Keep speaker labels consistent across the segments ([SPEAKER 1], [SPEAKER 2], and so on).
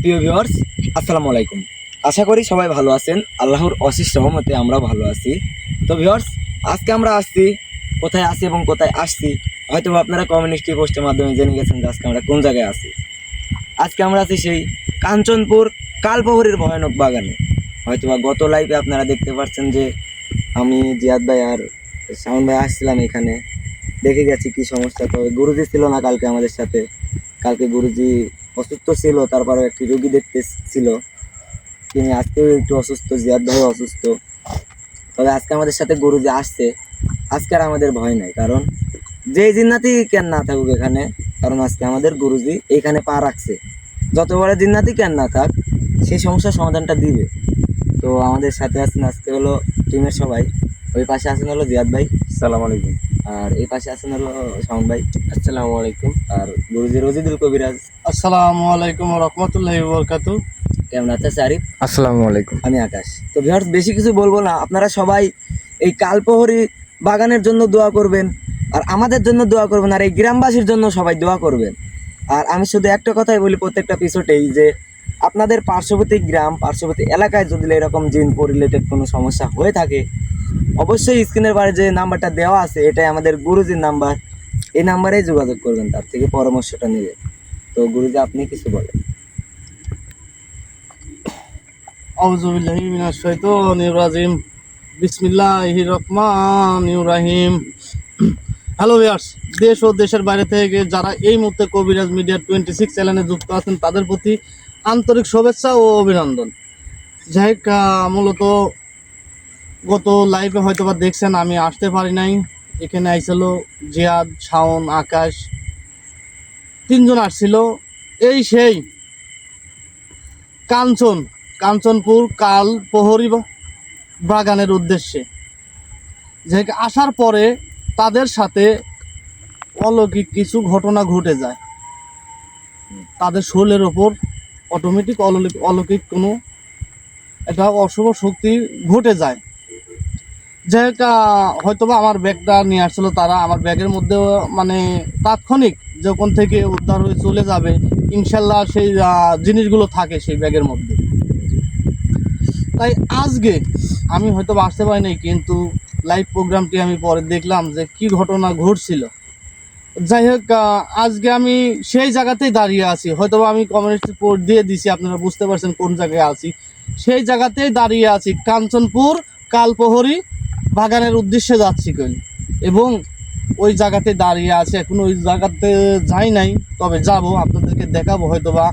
[SPEAKER 1] প্রিয় ভিউয়ার্স, আসসালামু আলাইকুম। আশা করি সবাই ভালো আছেন। আল্লাহর অশেষ রহমতে আমরা ভালো আছি। তো ভিউয়ার্স, আজকে আমরা আসছি, কোথায় আছি এবং কোথায় আসছি হয়তো আপনারা কমিউনিটি পোস্টের মাধ্যমে জেনে গেছেন যে আজকে আমরা কোন জায়গায় আছি। আজকে আমরা আছি সেই কাঞ্চনপুর কালপহরীর ভয়ানক বাগানে। হয়তোবা গত লাইভে আপনারা দেখতে পাচ্ছেন যে আমি জিয়াদ ভাই আর শাওন ভাই আসছিলাম এখানে, দেখে গেছি কি সমস্যা। তবে গুরুজি ছিল না কালকে আমাদের সাথে। কালকে গুরুজি অসুস্থ ছিল, তারপরে একটি রোগী দেখতে ছিল, তিনি আজকেও একটু অসুস্থ, জিয়াদ ভাই অসুস্থ। তবে আজকে আমাদের সাথে গুরুজি আসছে। আজকে আর আমাদের ভয় নাই, কারণ যেই জিন্নাতি কেন না থাকুক এখানে, কারণ আজকে আমাদের গুরুজি এইখানে পা রাখছে। যত বড় জিন্নাতি কেন না থাক, সেই সমস্যার সমাধানটা দিবে। তো আমাদের সাথে আছেন আজকে হলো টিমের সবাই। ওই পাশে আছেন হলো জিয়াদ ভাই,
[SPEAKER 2] আসসালামু আলাইকুম।
[SPEAKER 1] আর এই পাশে আছেন হলো শাওন ভাই,
[SPEAKER 2] আসসালামু আলাইকুম।
[SPEAKER 1] আর গুরুজি রজিদুল কবিরাজ।
[SPEAKER 2] আসসালামু আলাইকুম ওয়া রাহমাতুল্লাহি ওয়া বারাকাতুহু।
[SPEAKER 1] কেমন আছে আরিফ?
[SPEAKER 2] আসসালামু আলাইকুম।
[SPEAKER 1] আমি আকাশ। তো ভিউয়ার্স, বেশি কিছু বলবো না, আপনারা সবাই এই কালপহরী বাগানের জন্য দোয়া করবেন, আর আমাদের জন্য দোয়া করবেন, আর এই গ্রামবাসীর জন্য সবাই দোয়া করবেন। আর আমি শুধু একটা কথাই বলি প্রত্যেকটা এপিসোডেই, যে আপনাদের পার্শ্ববর্তী গ্রাম, পার্শ্ববর্তী এলাকায় যদি এরকম জিন রিলেটেড কোনো সমস্যা হয়ে থাকে, অবশ্যই স্ক্রিনের বারে যে নাম্বারটা দেওয়া আছে, এটাই আমাদের গুরুজির নাম্বার। এই নাম্বারেই যোগাযোগ করবেন, তার থেকে পরামর্শটা নেবেন। তো গুরুজি, আপনি কিছু বলেন।
[SPEAKER 2] আউযু বিল্লাহি মিনাশ শাইতানির রাজিম। বিসমিল্লাহির রহমানির রহিম। হ্যালো ভিউয়ার্স, দেশ ও দেশের বাইরে থেকে যারা এই মুহূর্তে কবিরাজ মিডিয়া 26 চ্যানেলে যুক্ত আছেন, তাদের প্রতি আন্তরিক শুভেচ্ছা ও অভিনন্দন। যাই হোক, মূলত গত লাইভে হয়তোবা দেখছেন আমি আসতে পারি নাই। এখানে আইছিল জিয়াদ, শাওন, আকাশ, তিনজন আসছিল। এই সেই কাঞ্চনপুর কালপহরী বাগানের উদ্দেশ্যে। যে আসার পরে তাদের সাথে অলৌকিক কিছু ঘটনা ঘটে যায়। তাদের শরীরের ওপর অটোমেটিক অলৌকিক কোনো একটা অশুভ শক্তি ঘটে যায়। যে হয়তোবা আমার ব্যাগটা নিয়ে আসছিলো তারা, আমার ব্যাগের মধ্যে মানে তাৎক্ষণিক যখন থেকে উদ্ধার হয়ে চলে যাবে ইনশাল্লাহ সেই জিনিসগুলো থাকে সেই ব্যাগের মধ্যে। তাই আজকে আমি হয়তো আসতে পারিনি, কিন্তু লাইভ প্রোগ্রামটি আমি পরে দেখলাম যে কি ঘটনা ঘটছিল। যাই হোক, আজকে আমি সেই জায়গাতেই দাঁড়িয়ে আছি। হয়তো আমি কমিউনিটি পোস্ট দিয়ে দিছি, আপনারা বুঝতে পারছেন কোন জায়গায় আছি। সেই জায়গাতেই দাঁড়িয়ে আছি, কাঞ্চনপুর কালপহরী বাগানের উদ্দেশ্যে যাচ্ছি এবং ওই জায়গাতে দাঁড়িয়ে আছে। এখন ওই জায়গাতে যাই নাই, তবে যাব, আপনাদেরকে দেখাবো হয়তোবা।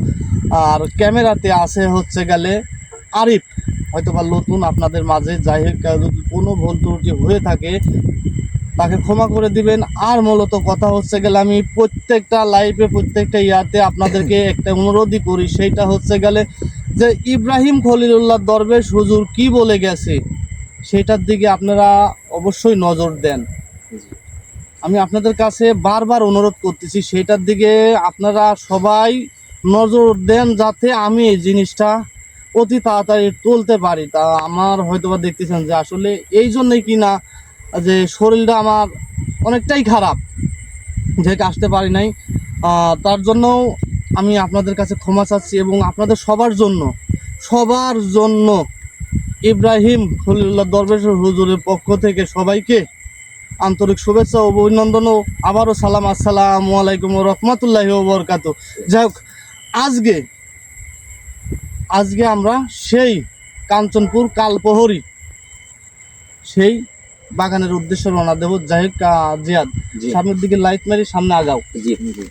[SPEAKER 2] আর ক্যামেরাতে আছে হচ্ছে গেলে আরিফ, হয়তোবা নতুন আপনাদের মাঝে। যাই হোক, যদি কোনো ভুল ত্রুটি হয়ে থাকে তাকে ক্ষমা করে দিবেন। আর মূলত কথা হচ্ছে গেলে আমি প্রত্যেকটা লাইভে, প্রত্যেকটা ইয়াতে আপনাদেরকে একটা অনুরোধই করি, সেইটা হচ্ছে গেলে যে ইব্রাহিম খলিলুল্লাহ দরবেশ হুজুর কি বলে গেছে সেটার দিকে আপনারা অবশ্যই নজর দেন। আমি আপনাদের কাছে বারবার অনুরোধ করতেছি, সেটার দিকে আপনারা সবাই নজর দেন, যাতে আমি এই জিনিসটা অতি তাড়াতাড়ি তুলতে পারি। তা আমার হয়তোবা দেখতেছেন যে আসলে এই জন্যই কি না যে শরীরটা আমার অনেকটাই খারাপ, যে আসতে পারি নাই। তার জন্য আমি আপনাদের কাছে ক্ষমা চাচ্ছি, এবং আপনাদের সবার জন্য ইব্রাহিম খলিলুল্লাহ দরবেশ হুজুরের পক্ষ থেকে সবাইকে আন্তরিক শুভেচ্ছা ও অভিনন্দন, ও আবারও সালাম। আসসালামু আলাইকুম ওয়া রাহমাতুল্লাহি ওয়া বারাকাতুহু। যাই হোক, আজকে আমরা সেই কাঞ্চনপুর কালপহরী সেই বাগানের উদ্দেশ্যে রওনা দেব। যাই হোক, জিয়াদ সামনের দিকে লাইট মারি, সামনে আগাও।
[SPEAKER 1] জি জি।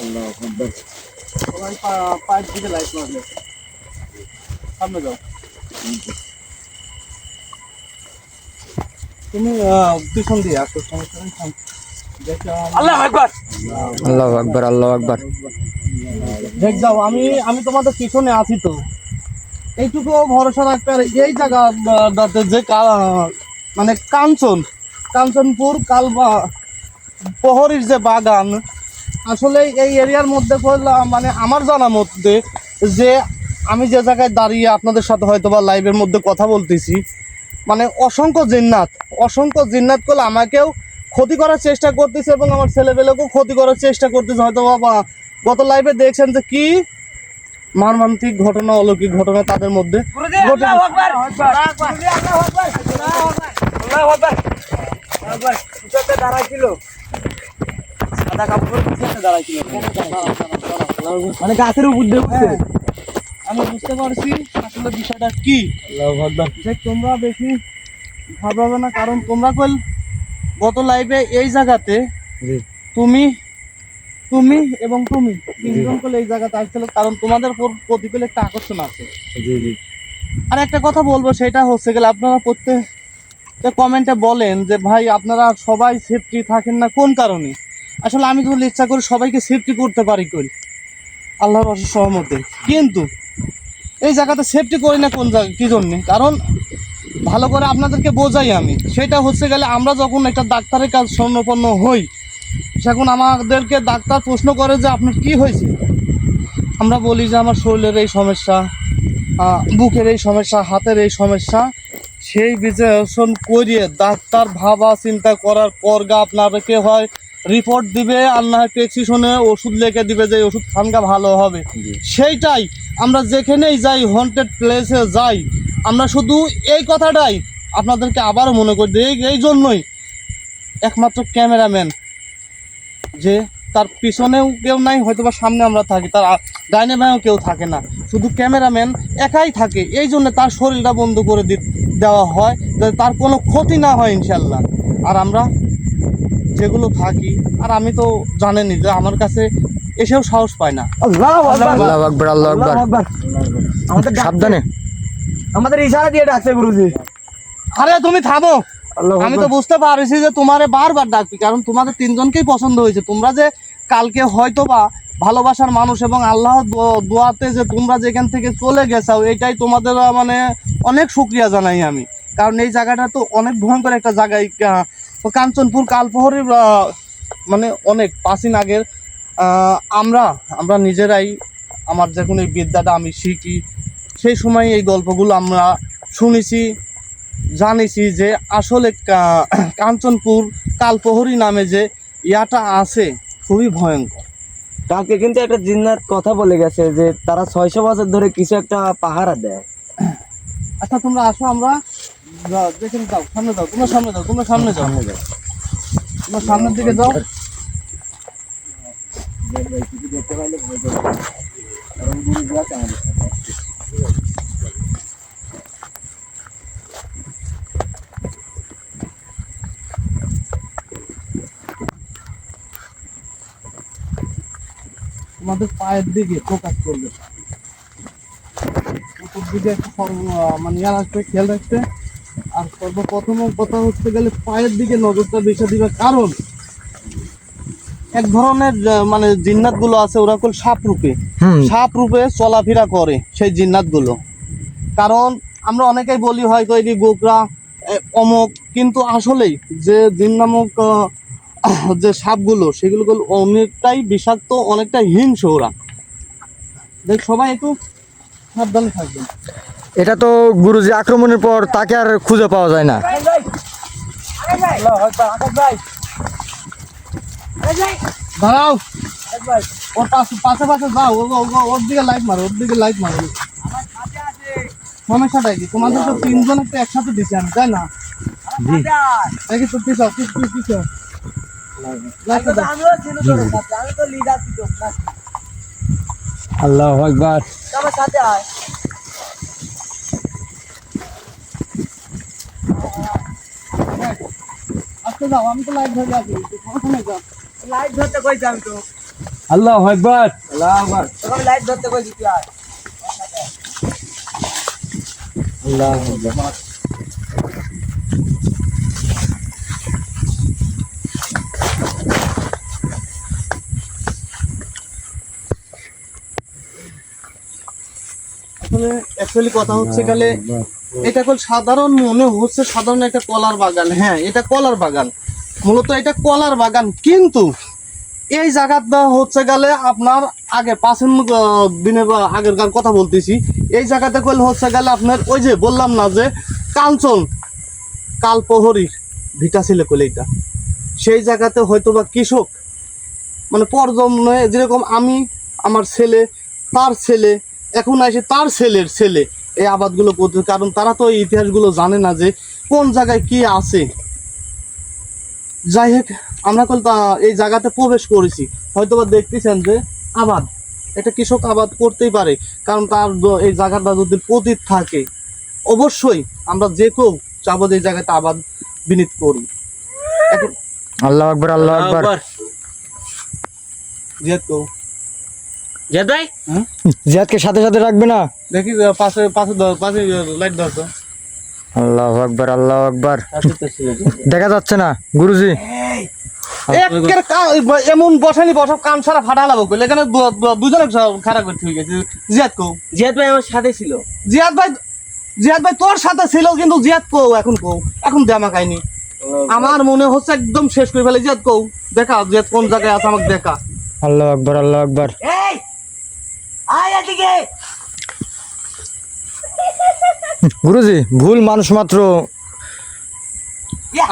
[SPEAKER 1] আল্লাহু আকবার।
[SPEAKER 2] সবাই পায়ের দিকে লাইট মারবে, সামনে যাও। তুমি পিছন দিয়ে আসো, সমস্যা নেই।
[SPEAKER 1] আল্লাহু আকবার।
[SPEAKER 2] আল্লাহু আকবার, আল্লাহু আকবার। দেখ যাও, আমি তোমাদের পিছনে আছি। তো এইটুকু ভরসা রাখতে, আর এই জায়গাটাতে যে মানে কাঞ্চনপুর কালপহরীর যে বাগান, আসলে এই এরিয়ার মধ্যে মানে আমার জানার মধ্যে, যে আমি যে জায়গায় দাঁড়িয়ে আপনাদের সাথে হয়তোবা লাইভের মধ্যে কথা বলতেছি, মানে অসংখ্য জিন্নাত করলে আমাকেও ক্ষতি করার চেষ্টা করতেছে এবং আমার ছেলেপেলেকেও ক্ষতি করার চেষ্টা করতেছে। হয়তো বাবা গত লাইভে দেখছেন যে কি মর্মান্তিক ঘটনা, অলৌকিক ঘটনা তাদের মধ্যে
[SPEAKER 1] মানে গাছের উপর দিয়ে উঠছে।
[SPEAKER 2] হ্যাঁ, আমি বুঝতে পারছি আসলে বিষয়টা কি। যে তোমরা বেশি ভাবাবে না, কারণ তোমরা কইল গত লাইভে এই জায়গাতে তুমি তুমি এবং তুমি তিনজন কইলে এই জায়গাতে আসছিল, কারণ তোমাদের প্রতি কইলে একটা আকর্ষণ আছে। আর একটা কথা বলবো, সেটা হচ্ছে গেলে আপনারা প্রত্যেকটা কমেন্টে বলেন যে ভাই আপনারা সবাই সেফটি থাকেন না কোন কারণে। আসলে আমি তো ইচ্ছা করি সবাইকে সেফটি করতে পারি করি আল্লাহর অশেষ সহমতে, কিন্তু এই জায়গাতে সেফটি করি না কোন জায়গা কী জন্যে, কারণ ভালো করে আপনাদেরকে বোঝাই আমি। সেটা হচ্ছে গেলে আমরা যখন একটা ডাক্তারের কাজ স্বর্ণপন্ন হই, সেখন আমাদেরকে ডাক্তার প্রশ্ন করে যে আপনার কি হয়েছে, আমরা বলি যে আমার শরীরের এই সমস্যা, বুকের এই সমস্যা, হাতের এই সমস্যা। সেই বিশ্লেষণ করিয়ে ডাক্তার ভাবা চিন্তা করার পর আপনাদেরকে হয় রিপোর্ট দিবে, আর না হয় প্রেসক্রিপশনে ওষুধ লিখে দিবে যে ওষুধ খানকা ভালো হবে। সেইটাই আমরা যেখানেই যাই, হন্টেড প্লেসে যাই, আমরা শুধু এই কথাটাই আপনাদেরকে আবারও মনে করি দিই। এই জন্যই একমাত্র ক্যামেরাম্যান, যে তার পিছনেও কেউ নাই, হয়তো বা সামনে আমরা থাকি, তার ডাইনে বাঁয়েও কেউ থাকে না, শুধু ক্যামেরাম্যান একাই থাকে। এই জন্য তার শরীরটা বন্ধ করে দেওয়া হয় যাতে তার কোনো ক্ষতি না হয় ইনশাল্লাহ। আর আমরা যেগুলো থাকি, আর আমি তো জানেনই যে আমার কাছে এসেও সাহস পায় না।
[SPEAKER 1] আল্লাহু আকবার,
[SPEAKER 3] আল্লাহু আকবার, আল্লাহু আকবার।
[SPEAKER 1] আল্লাহু আকবার। আমাদের
[SPEAKER 3] সাবধানে।
[SPEAKER 1] আমাদের ইশারা দিয়ে ডাকছে গুরুজি।
[SPEAKER 2] আরে তুমি থামো,
[SPEAKER 1] আল্লাহু
[SPEAKER 2] আমি তো
[SPEAKER 1] আকবার।
[SPEAKER 2] বুঝতে পারছি যে তোমারে বারবার ডাকবি, কারণ তোমাদের তিনজনকেই পছন্দ হয়েছে। তোমরা যে কালকে হয়তো বা ভালোবাসার মানুষ এবং আল্লাহ দোয়াতে যে তোমরা যেখান থেকে চলে গেছাও, এটাই তোমাদের মানে অনেক শুকরিয়া জানাই আমি। কারণ এই জায়গাটা তো অনেক ভয়ঙ্কর একটা জায়গায়, কাঞ্চনপুর কালপহরের মানে অনেক প্রাচীন আগের। আমরা নিজেরাই, আমার যখন এই বিদ্যাটা আমি শিখি, সেই সময় এই গল্পগুলো আমরা শুনেছি, জানিছি যে আসলে কাঞ্চনপুর কালপহরি নামে যে ইয়াটা আছে খুবই ভয়ঙ্কর।
[SPEAKER 1] কালকে কিন্তু একটা জিন্নাত কথা বলে গেছে যে তারা 600 বছর ধরে কিছু একটা পাহারা দেয়।
[SPEAKER 2] আচ্ছা তোমরা আসো, আমরা দেখে যাও, সামনে যাও, তোমরা সামনে যাও, তোমরা সামনে যাও, তোমরা সামনের দিকে যাও। তোমাদের পায়ের দিকে ফোকাস করবে, উপর দিকে একটু মানে ইয়া রাখবে, খেয়াল রাখবে। আর সর্বপ্রথম কথা হচ্ছে গেলে পায়ের দিকে নজরটা বেশি দিবে, কারণ এক ধরনের মানে জিন্নাত গুলো আছে, ওরা কোন সাপ রূপে চলাফেরা করে সেই জিন্নাত গুলো। কারণ আমরা অনেকেই বলি হয়তো এটি গোকরা অমক, কিন্তু আসলেই যে জিন নামক যে সাপগুলো, সেগুলো অনেকটাই বিষাক্ত, অনেকটাই হিংস্র ওরা। দেখ সবাই একটু সাবধানে থাকবেন।
[SPEAKER 3] এটা তো গুরুজি আক্রমণের পর তাকে আর খুঁজে পাওয়া যায় না।
[SPEAKER 2] দাঁড়াও, ওর পাশে পাশে যাও, ওর দিকে লাইট মারো, ওর দিকে লাইট মারো। সমস্যাটা কি, তোমাদের তো তিনজন একটা একসাথে দিছি আমি, তাই না? দেখি তো পিছাও, পিছাও।
[SPEAKER 3] আল্লাহু আকবার।
[SPEAKER 2] আজকে যাও, আমি তো লাইট ধরে আছি, সমস্যা যাও।
[SPEAKER 1] লাইট ধরতে কইছি আমি তো।
[SPEAKER 3] আল্লাহু আকবার।
[SPEAKER 1] আল্লাহু আকবার। তোকে লাইট ধরতে কইছি তুই আর।
[SPEAKER 3] আল্লাহু আকবার।
[SPEAKER 2] আসলে অ্যাকচুয়ালি কথা হচ্ছে গেলে এটা কোন সাধারণ মনে হচ্ছে সাধারণ একটা কলার বাগান। হ্যাঁ, এটা কলার বাগান, মূলত এটা কলার বাগান। কিন্তু এই জায়গাটা হচ্ছে গেলে আপনার আগে প্রাচীন দিনের আগেরকার কথা বলতেছি, এই জায়গাতে কইলে হচ্ছে গেলে আপনার ওই যে বললাম না যে কাঞ্চন কালপহরির ভিটা ছিল কইলে, এটা সেই জায়গাতে হয়তো বা কৃষক মানে প্রজন্মে যেরকম আমি, আমার ছেলে, তার ছেলে, এখন আসে তার ছেলের ছেলে এই আবাদগুলো করতে, কারণ তারা তো এই ইতিহাসগুলো জানে না যে কোন জায়গায় কি আছে। যাই হোক, আমরা এই জায়গাতে প্রবেশ করেছি, হয়তো বা দেখতেছেন যে আবাদ, এটা কৃষক আবাদ করতেই পারে, কারণ তার এই জায়গাটা যদি পতিত থাকে অবশ্যই আমরা যে কেউ চাবো যে এই জায়গাতে আবাদ বিনিত করি। এখন
[SPEAKER 3] আল্লাহ আকবার, আল্লাহ আকবার।
[SPEAKER 2] যেহেতু
[SPEAKER 4] জিয়াদ ভাই
[SPEAKER 3] জিহাদকে সাথে সাথে রাখবে না?
[SPEAKER 2] দেখি পাশে পাশে পাশে লাইট ধরতো।
[SPEAKER 3] আল্লাহ আকবার, আল্লাহ আকবার। দেখা যাচ্ছে না গুরুজি।
[SPEAKER 2] এমন বসানি বসব কান সারা ফাটা লাগবো কইলে, এখানে দুজনে খারাপ করতে হয়ে গেছে। জিয়াদ কো,
[SPEAKER 4] জিয়াদ ভাই আমার সাথে ছিল।
[SPEAKER 2] জিয়াদ ভাই তোর সাথে ছিল, কিন্তু জিয়াদ কো এখন দে আমাকে আইনি। আমার মনে হচ্ছে একদম শেষ করে ফেলে। জিয়াদ কো, দেখা জিয়াদ কোন জায়গায় আছে আমাকে দেখা।
[SPEAKER 3] আল্লাহ আকবার, আল্লাহ আকবার।
[SPEAKER 4] এই আয় এদিকে।
[SPEAKER 3] গুরুজি ভুল মানুষ মাত্র।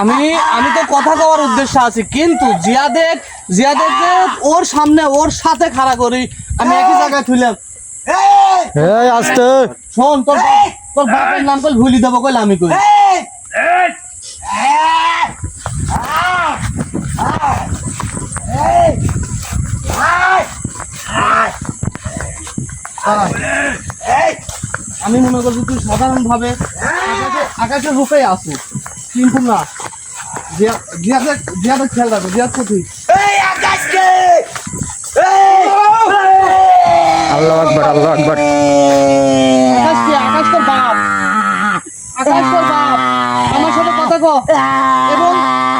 [SPEAKER 2] আমি তো কথা কওয়ার উদ্দেশ্যে আছি, কিন্তু জিয়াদের যে ওর সামনে ওর সাথে খাড়া করি আমি একই জায়গায় থুইলাম।
[SPEAKER 3] এই আস্তে
[SPEAKER 2] শোন, তোর বাপের নাম কল ভুলি দেবো কইলে আমি কই। আমি মনে করছি তুই সাধারণ ভাবে আকাশের রূপে আসু, কিন্তু না, জিয়াদের খেয়াল রাখো। জিয়াদ কোথায়?
[SPEAKER 3] আল্লাহ আকবার, আল্লাহ আকবার।
[SPEAKER 2] আকাশ কে? আকাশ তোর বাপ, আকাশ তোর বাপ। আমার সাথে কথা কও, এবং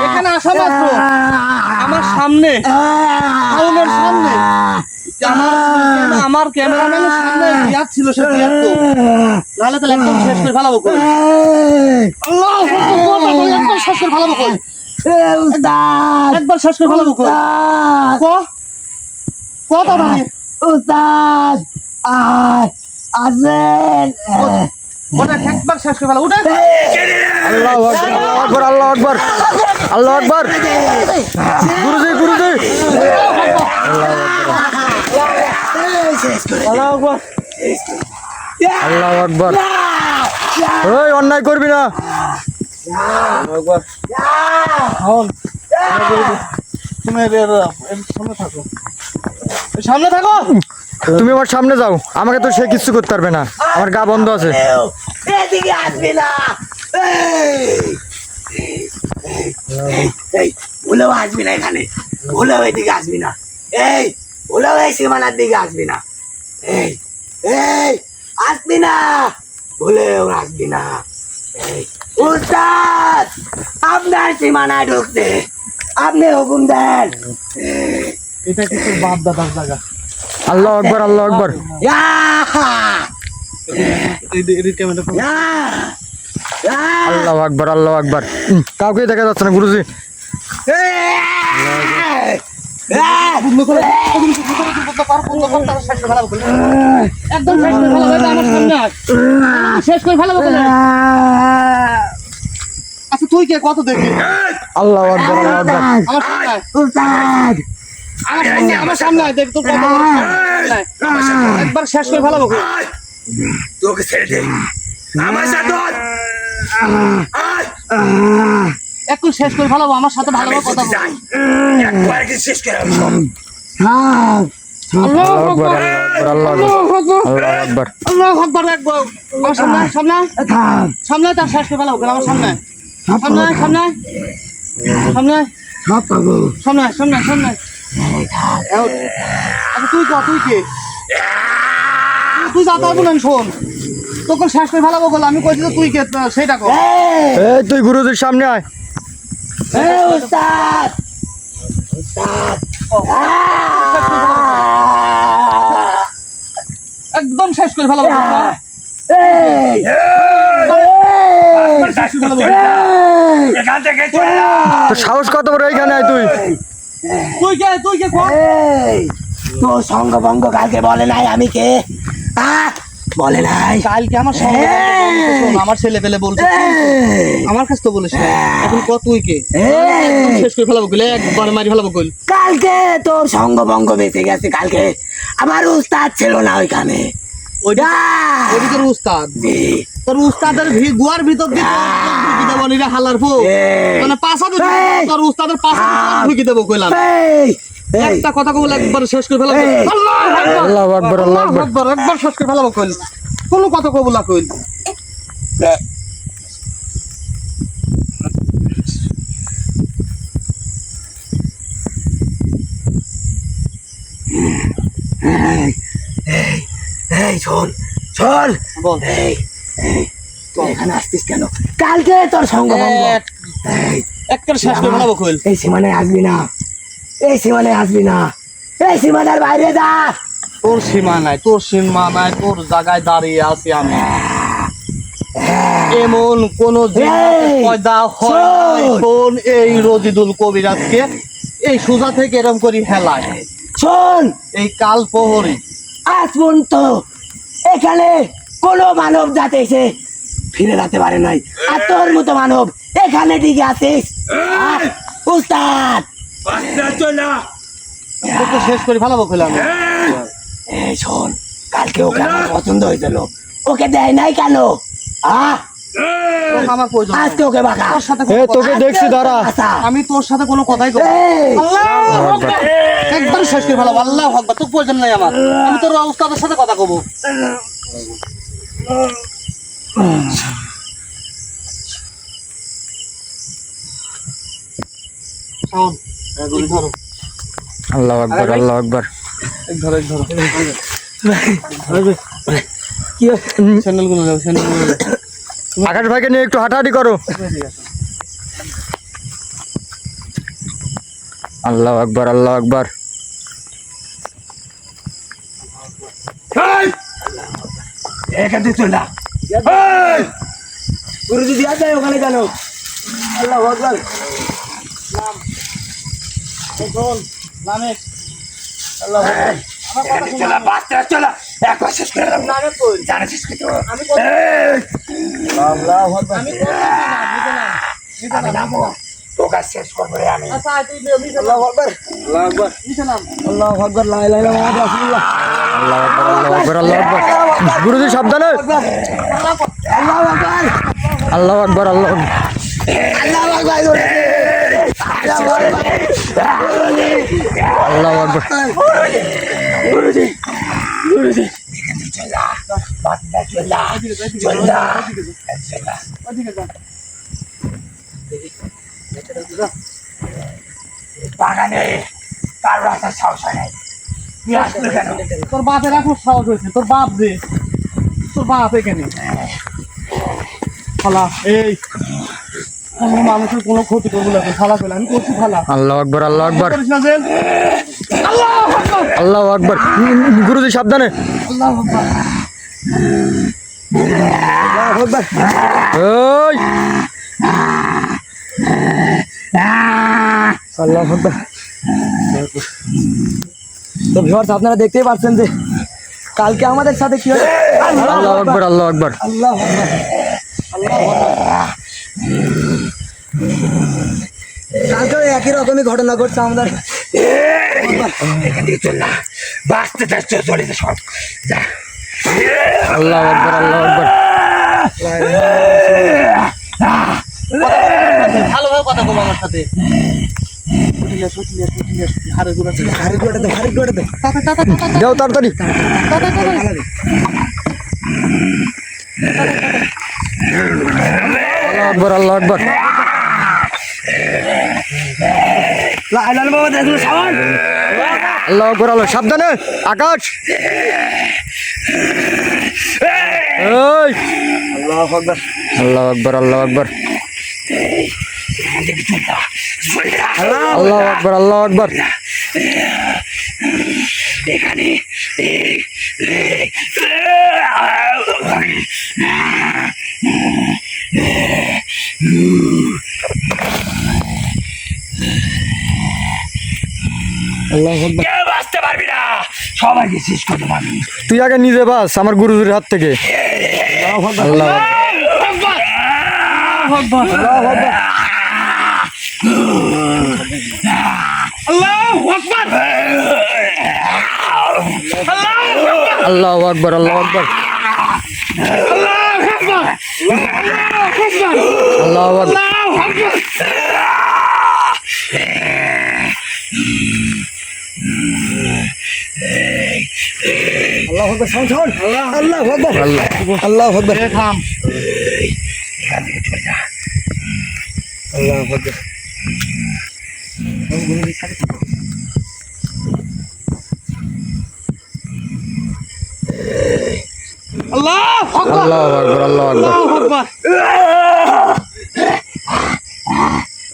[SPEAKER 2] এখানে আসা মাত্র আমার সামনে, আউনের সামনে, আমার ক্যামেরাম্যানের সামনে জিয়াদ ছিল, সে জিয়াদ তো নাহলে তাহলে একদম শেষ করে ফেলাবো কই। আল্লাহ একদম শেষ করে ফেলাবো কই, একবার শেষ করে ফেলাবো কই। কথা মানে
[SPEAKER 4] উস্তাদ আছেন?
[SPEAKER 2] ওটা একবার শেষ করে ফেলা। ওটা
[SPEAKER 3] আল্লাহ আকবার, আল্লাহ আকবার, আল্লাহ আকবার। গুরুজি গুরুজি।
[SPEAKER 2] আল্লাহু আকবার,
[SPEAKER 3] আল্লাহ আকবার। ওই অন্যায় করবি না।
[SPEAKER 2] তুমি সামনে থাকো, সামনে থাকো।
[SPEAKER 3] তুমি আমার সামনে যাও, আমাকে তো সে কিছু করতে পারবে না, আমার গা বন্ধ আছে।
[SPEAKER 4] এদিকে আসবি না। এই ভুলেও আসবি না এখানে, ভুলেও এদিকে আসবি না। এই ভুলেও এই সীমানার দিকে আসবি না। এই এই আসবি না, ভুলেও আসবি না। এই উস্তাদ আপনার সীমানায় ঢুকতে, আপনি হুকুম দেন।
[SPEAKER 2] এটা কিছু বাপ দাদার জায়গা।
[SPEAKER 3] আল্লাহ আকবার, আল্লাহ আকবার। আল্লাহ আকবার, আল্লাহ আকবার। কাউকে দেখা যাচ্ছে না গুরুজি।
[SPEAKER 2] একদম শেষ করে ফেলাবো আমার সামনে। আচ্ছা তুই কে, কত দেখি?
[SPEAKER 3] আল্লাহ আকবার, আল্লাহ আকবার।
[SPEAKER 2] আমার সামনে আয়।
[SPEAKER 4] উস্তাদ
[SPEAKER 2] আমার সামনে আয়, দেখ তোর কত বড় সামনে। একবার শেষ করে ফেলাবো।
[SPEAKER 4] তোকে ছেড়ে দে, আমার সাথে
[SPEAKER 2] একটু শেষ করে ফেলাবো, আমার সাথে ভালো কথা বল।
[SPEAKER 4] একবার কি শেষ করে আমি সব।
[SPEAKER 3] আল্লাহু আকবার, আল্লাহু আকবার, আল্লাহু আকবার।
[SPEAKER 2] আল্লাহু আকবার। একবার আমার সামনে সামনে সামনে তার শেষ করে ফেলাবো। আমার সামনে সামনে সামনে সামনে সামনে সামনে সামনে। আচ্ছা তুই ক, তুই কে? তুই যা পারবো না, শোন তোকে শেষ করে ফেলাবো বলে আমি কইছি, তুই কে সেইটা কর।
[SPEAKER 3] এই তুই গুরুজির সামনে আয়।
[SPEAKER 4] উস্তাদ উস্তাদ
[SPEAKER 2] একদম শেষ করে ফেলাবো।
[SPEAKER 4] এখান থেকে চলে যা।
[SPEAKER 3] তোর সাহস কত বড়, এইখানে আয় তুই।
[SPEAKER 2] তুই কে, তুই কে?
[SPEAKER 4] এই তোর সঙ্গ ভঙ্গ কালকে বলে নাই আমি কে? বলে নাই
[SPEAKER 2] কালকে আমার সঙ্গে শোন, আমার ছেলে পেলে বলছে আমার কাছে তো বলিস না। এখন কত তুই কে একদম শেষ করে ফেলাবো কইলে, একবার মারি ফেলাবো কইল।
[SPEAKER 4] কালকে তোর সঙ্গ ভঙ্গ বেঁচে গেছে। কালকে আমার উস্তাদ ছিল না ওইখানে।
[SPEAKER 2] ওইটা তোর উস্তাদ, তোর উস্তাদের গুয়ার ভিতর দিয়ে ঢুকি দেবো নিরে হালার পো, মানে পাশা তোর উস্তাদের পাশা ঢুকি দেবো কইলাম। একটা কথা কবল একবার শেষ করে ফেলাবো।
[SPEAKER 3] আল্লাহু আকবার, আল্লাহু আকবার।
[SPEAKER 2] একবার শেষ করে ফেলাবো কইল, কোনো কথা কবল না কইল।
[SPEAKER 4] এই শোন শোন,
[SPEAKER 2] বল
[SPEAKER 4] তুই এখানে আসতিস কেন? কালকে তোর সঙ্গ ভঙ্গ।
[SPEAKER 2] একবার শেষ করে ফেলাবো কইল।
[SPEAKER 4] এই সীমানায় আসবি না, এই সীমানায় আসবি না, এই সীমানার বাইরে যা।
[SPEAKER 2] তোর সীমা নাই, তোর সীমা নাই, তোর জায়গায় দাঁড়িয়ে আছি আমি। এমন কোন পয়দা হয় নাই। শোন, এই রজিদুল কবিরাজকে এই সোজা থেকে এরকম করি হেলায়।
[SPEAKER 4] শোন,
[SPEAKER 2] এই কাল প্রহরী
[SPEAKER 4] আজ পর্যন্ত এখানে কোনো মানব জাতি এসে ফিরে যেতে পারে নাই। আর তোর মতো মানব এখানে টিকে আছিস। উস্তাদ,
[SPEAKER 2] তোকে শেষ করে ফেলাবো কইলাম।
[SPEAKER 4] এই শোন, কালকে ওকে আমার পছন্দ হয়েছিল, ওকে দেয় নাই কেন?
[SPEAKER 2] আমার প্রয়োজন নাই।
[SPEAKER 4] আজকে ওকে বাঁকা।
[SPEAKER 2] তোর সাথে
[SPEAKER 3] এ তোকে দেখছি, দাঁড়া।
[SPEAKER 2] আমি তোর সাথে কোনো কথাই কব একবার শেষ করে ফেলাবো। আল্লাহু আকবার, তোর প্রয়োজন নাই আমার। আমি তোর উস্তাদের সাথে কথা কব। শোন, এগুলি ধরো,
[SPEAKER 3] আল্লাহু আকবার, আল্লাহু আকবার।
[SPEAKER 2] এক ধরো, এক ধরো। স্যান্ডেল গুলো যাও, স্যান্ডেল গুলো যাও।
[SPEAKER 3] আকাশ ভাইকে নিয়ে একটু হাঁটাহাঁটি করো। আল্লাহু আকবার, আল্লাহু আকবার।
[SPEAKER 4] এখান থেকে চল না। গুরু যদি আসে ওখানে কেন? আল্লাহ আকবার।
[SPEAKER 2] শোন, নামে
[SPEAKER 4] আল্লাহ আকবার। চলা বাচ্চা চলা, একবার শেষ করে দাও।
[SPEAKER 2] নামে কই
[SPEAKER 4] জানা শেষ করে দাও।
[SPEAKER 2] আমি কই
[SPEAKER 4] আল্লাহ আকবার।
[SPEAKER 2] আমি কই না,
[SPEAKER 4] আমি নামো, তোকে শেষ করবো রে আমি।
[SPEAKER 2] আচ্ছা তুই নিচে
[SPEAKER 4] আল্লাহ আকবার, আল্লাহ আকবার,
[SPEAKER 2] নিচে নাম।
[SPEAKER 4] আল্লাহু আকবার, লা ইলাহা ইল্লাল্লাহ মুহাম্মাদুর রাসূলুল্লাহ।
[SPEAKER 3] আল্লাহু আকবার, আল্লাহু আকবার, আল্লাহু আকবার। গুরুজি সাবধানে।
[SPEAKER 4] আল্লাহু আকবার,
[SPEAKER 3] আল্লাহু আকবার, আল্লাহু আকবার।
[SPEAKER 4] আল্লাহু আকবার,
[SPEAKER 3] আল্লাহু আকবার।
[SPEAKER 4] গুরুজি, গুরুজি, চলা বাচ্চা চলা, চলা চলা।
[SPEAKER 2] ওদিকে যা।
[SPEAKER 4] বাগানে কার রাস্তার সাহস হয় নাই। তুই আসলি কেন?
[SPEAKER 2] তোর বাপের এখন সাহস হয়েছে, তোর বাপ দে, তোর বাপ এখানে খালা। এই কোনো মানুষের কোনো ক্ষতি করবো না, খালা পেলে আমি করছি খালা।
[SPEAKER 3] আল্লাহু আকবার, আল্লাহু আকবার।
[SPEAKER 2] করিস না জেল। আল্লাহু আকবার,
[SPEAKER 3] আল্লাহু আকবার। গুরুজি সাবধানে।
[SPEAKER 2] আল্লাহু আকবার।
[SPEAKER 4] আল্লাহু আকবার।
[SPEAKER 3] ওই
[SPEAKER 1] আল্লাহু আকবার। তো ভিউয়ার্স, আপনারা দেখতেই পাচ্ছেন যে কালকে আমাদের সাথে কি হয়েছে।
[SPEAKER 3] আল্লাহু আকবার, আল্লাহু আকবার।
[SPEAKER 1] আল্লাহু আকবার, আল্লাহু আকবার। কালকেও একই রকমই ঘটনা ঘটছে আমাদের।
[SPEAKER 4] এখান থেকে চল না, বাঁচতে চাচ্ছ চলে যা সব যা।
[SPEAKER 3] আল্লাহু আকবার, আল্লাহু আকবার।
[SPEAKER 2] ভালোভাবে কথা বলো আমার সাথে। উঠিলে, উঠিলে, উঠিলে, হাড়ে গুঁড়া ছিল।
[SPEAKER 1] হাড়ি গোটা দে, হাড়ি গোটা দে।
[SPEAKER 2] তাতা, তাতা, তাতা,
[SPEAKER 3] যাও তাড়াতাড়ি।
[SPEAKER 2] তাতা, তাতা।
[SPEAKER 3] আল্লাহু আকবার, আল্লাহু আকবার।
[SPEAKER 4] লা ইলাহা ইল্লাল্লাহ মুহাম্মাদুর রাসূলুল্লাহ।
[SPEAKER 3] আল্লাহু আকবার, আল্লাহ। সাবধানে আকাশ। ওই
[SPEAKER 1] আল্লাহু আকবার,
[SPEAKER 3] আল্লাহু আকবার, আল্লাহু আকবার।
[SPEAKER 4] এখান থেকে চল না, চল না।
[SPEAKER 3] আল্লাহু আকবার, আল্লাহু আকবার।
[SPEAKER 4] এখানে
[SPEAKER 1] আল্লাহু আকবার।
[SPEAKER 4] কেউ বাঁচতে পারবি না, সবাইকে শেষ করতে পারবি।
[SPEAKER 3] তুই আগে নিজে বাস আমার গুরুজির হাত থেকে। আল্লাহ আল্লাহু আকবার, আল্লাহু আকবার, আল্লাহু আকবার।
[SPEAKER 1] আল্লাহু আকবার, সাউন্ড সাউন্ড, আল্লাহু আকবার, আল্লাহু আকবার,
[SPEAKER 2] এ থাম।
[SPEAKER 4] এখান থেকে চলে যা।
[SPEAKER 1] আল্লাহু আকবার।
[SPEAKER 2] আল্লাহু আকবার,
[SPEAKER 3] আল্লাহু আকবার, আল্লাহু আকবার।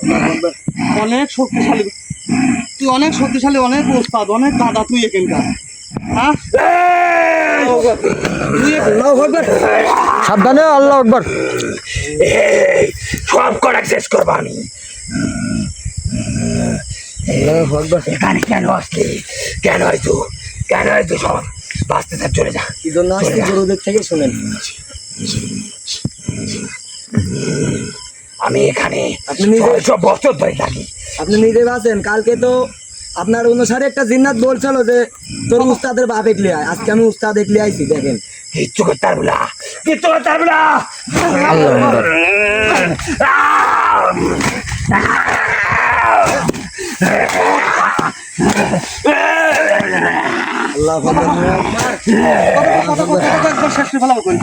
[SPEAKER 2] আল্লাহু আকবার। অনেক শক্তিশালী তুই, অনেক শক্তিশালী, অনেক ওস্তাদ, অনেক দাদা তুই এখানকার। হ্যাঁ তুই
[SPEAKER 1] আল্লাহু আকবার।
[SPEAKER 3] সাবধানে, আল্লাহু আকবার।
[SPEAKER 4] এই, সব করা শেষ করবো আমি।
[SPEAKER 1] আল্লাহু আকবার।
[SPEAKER 4] এখানে কেন আসলি? কেন হয়তো, কেন হয়তো সব বাঁচতে থাক, চলে যা।
[SPEAKER 1] কি জন্য আসছি গুরুদের থেকে শুনেন।
[SPEAKER 4] আমি এখানে
[SPEAKER 1] আপনি নিজে-
[SPEAKER 4] 600 বছর ধরে থাকি।
[SPEAKER 1] আপনি নিজে আছেন, কালকে তো আপনার অনুসারে একটা জিন্নাত বলছিল যে তোর উস্তাদের বাপ একলি আয়, আজকে আমি উস্তাদ একলি আইছি, দেখেন।
[SPEAKER 4] কিচ্ছু করতে পারবো না, কিচ্ছু করতে পারবো না।
[SPEAKER 3] আল্লাহু আকবার।
[SPEAKER 1] আল্লাহু আকবার।
[SPEAKER 2] একদম শেষ করে ফেলাবো কই,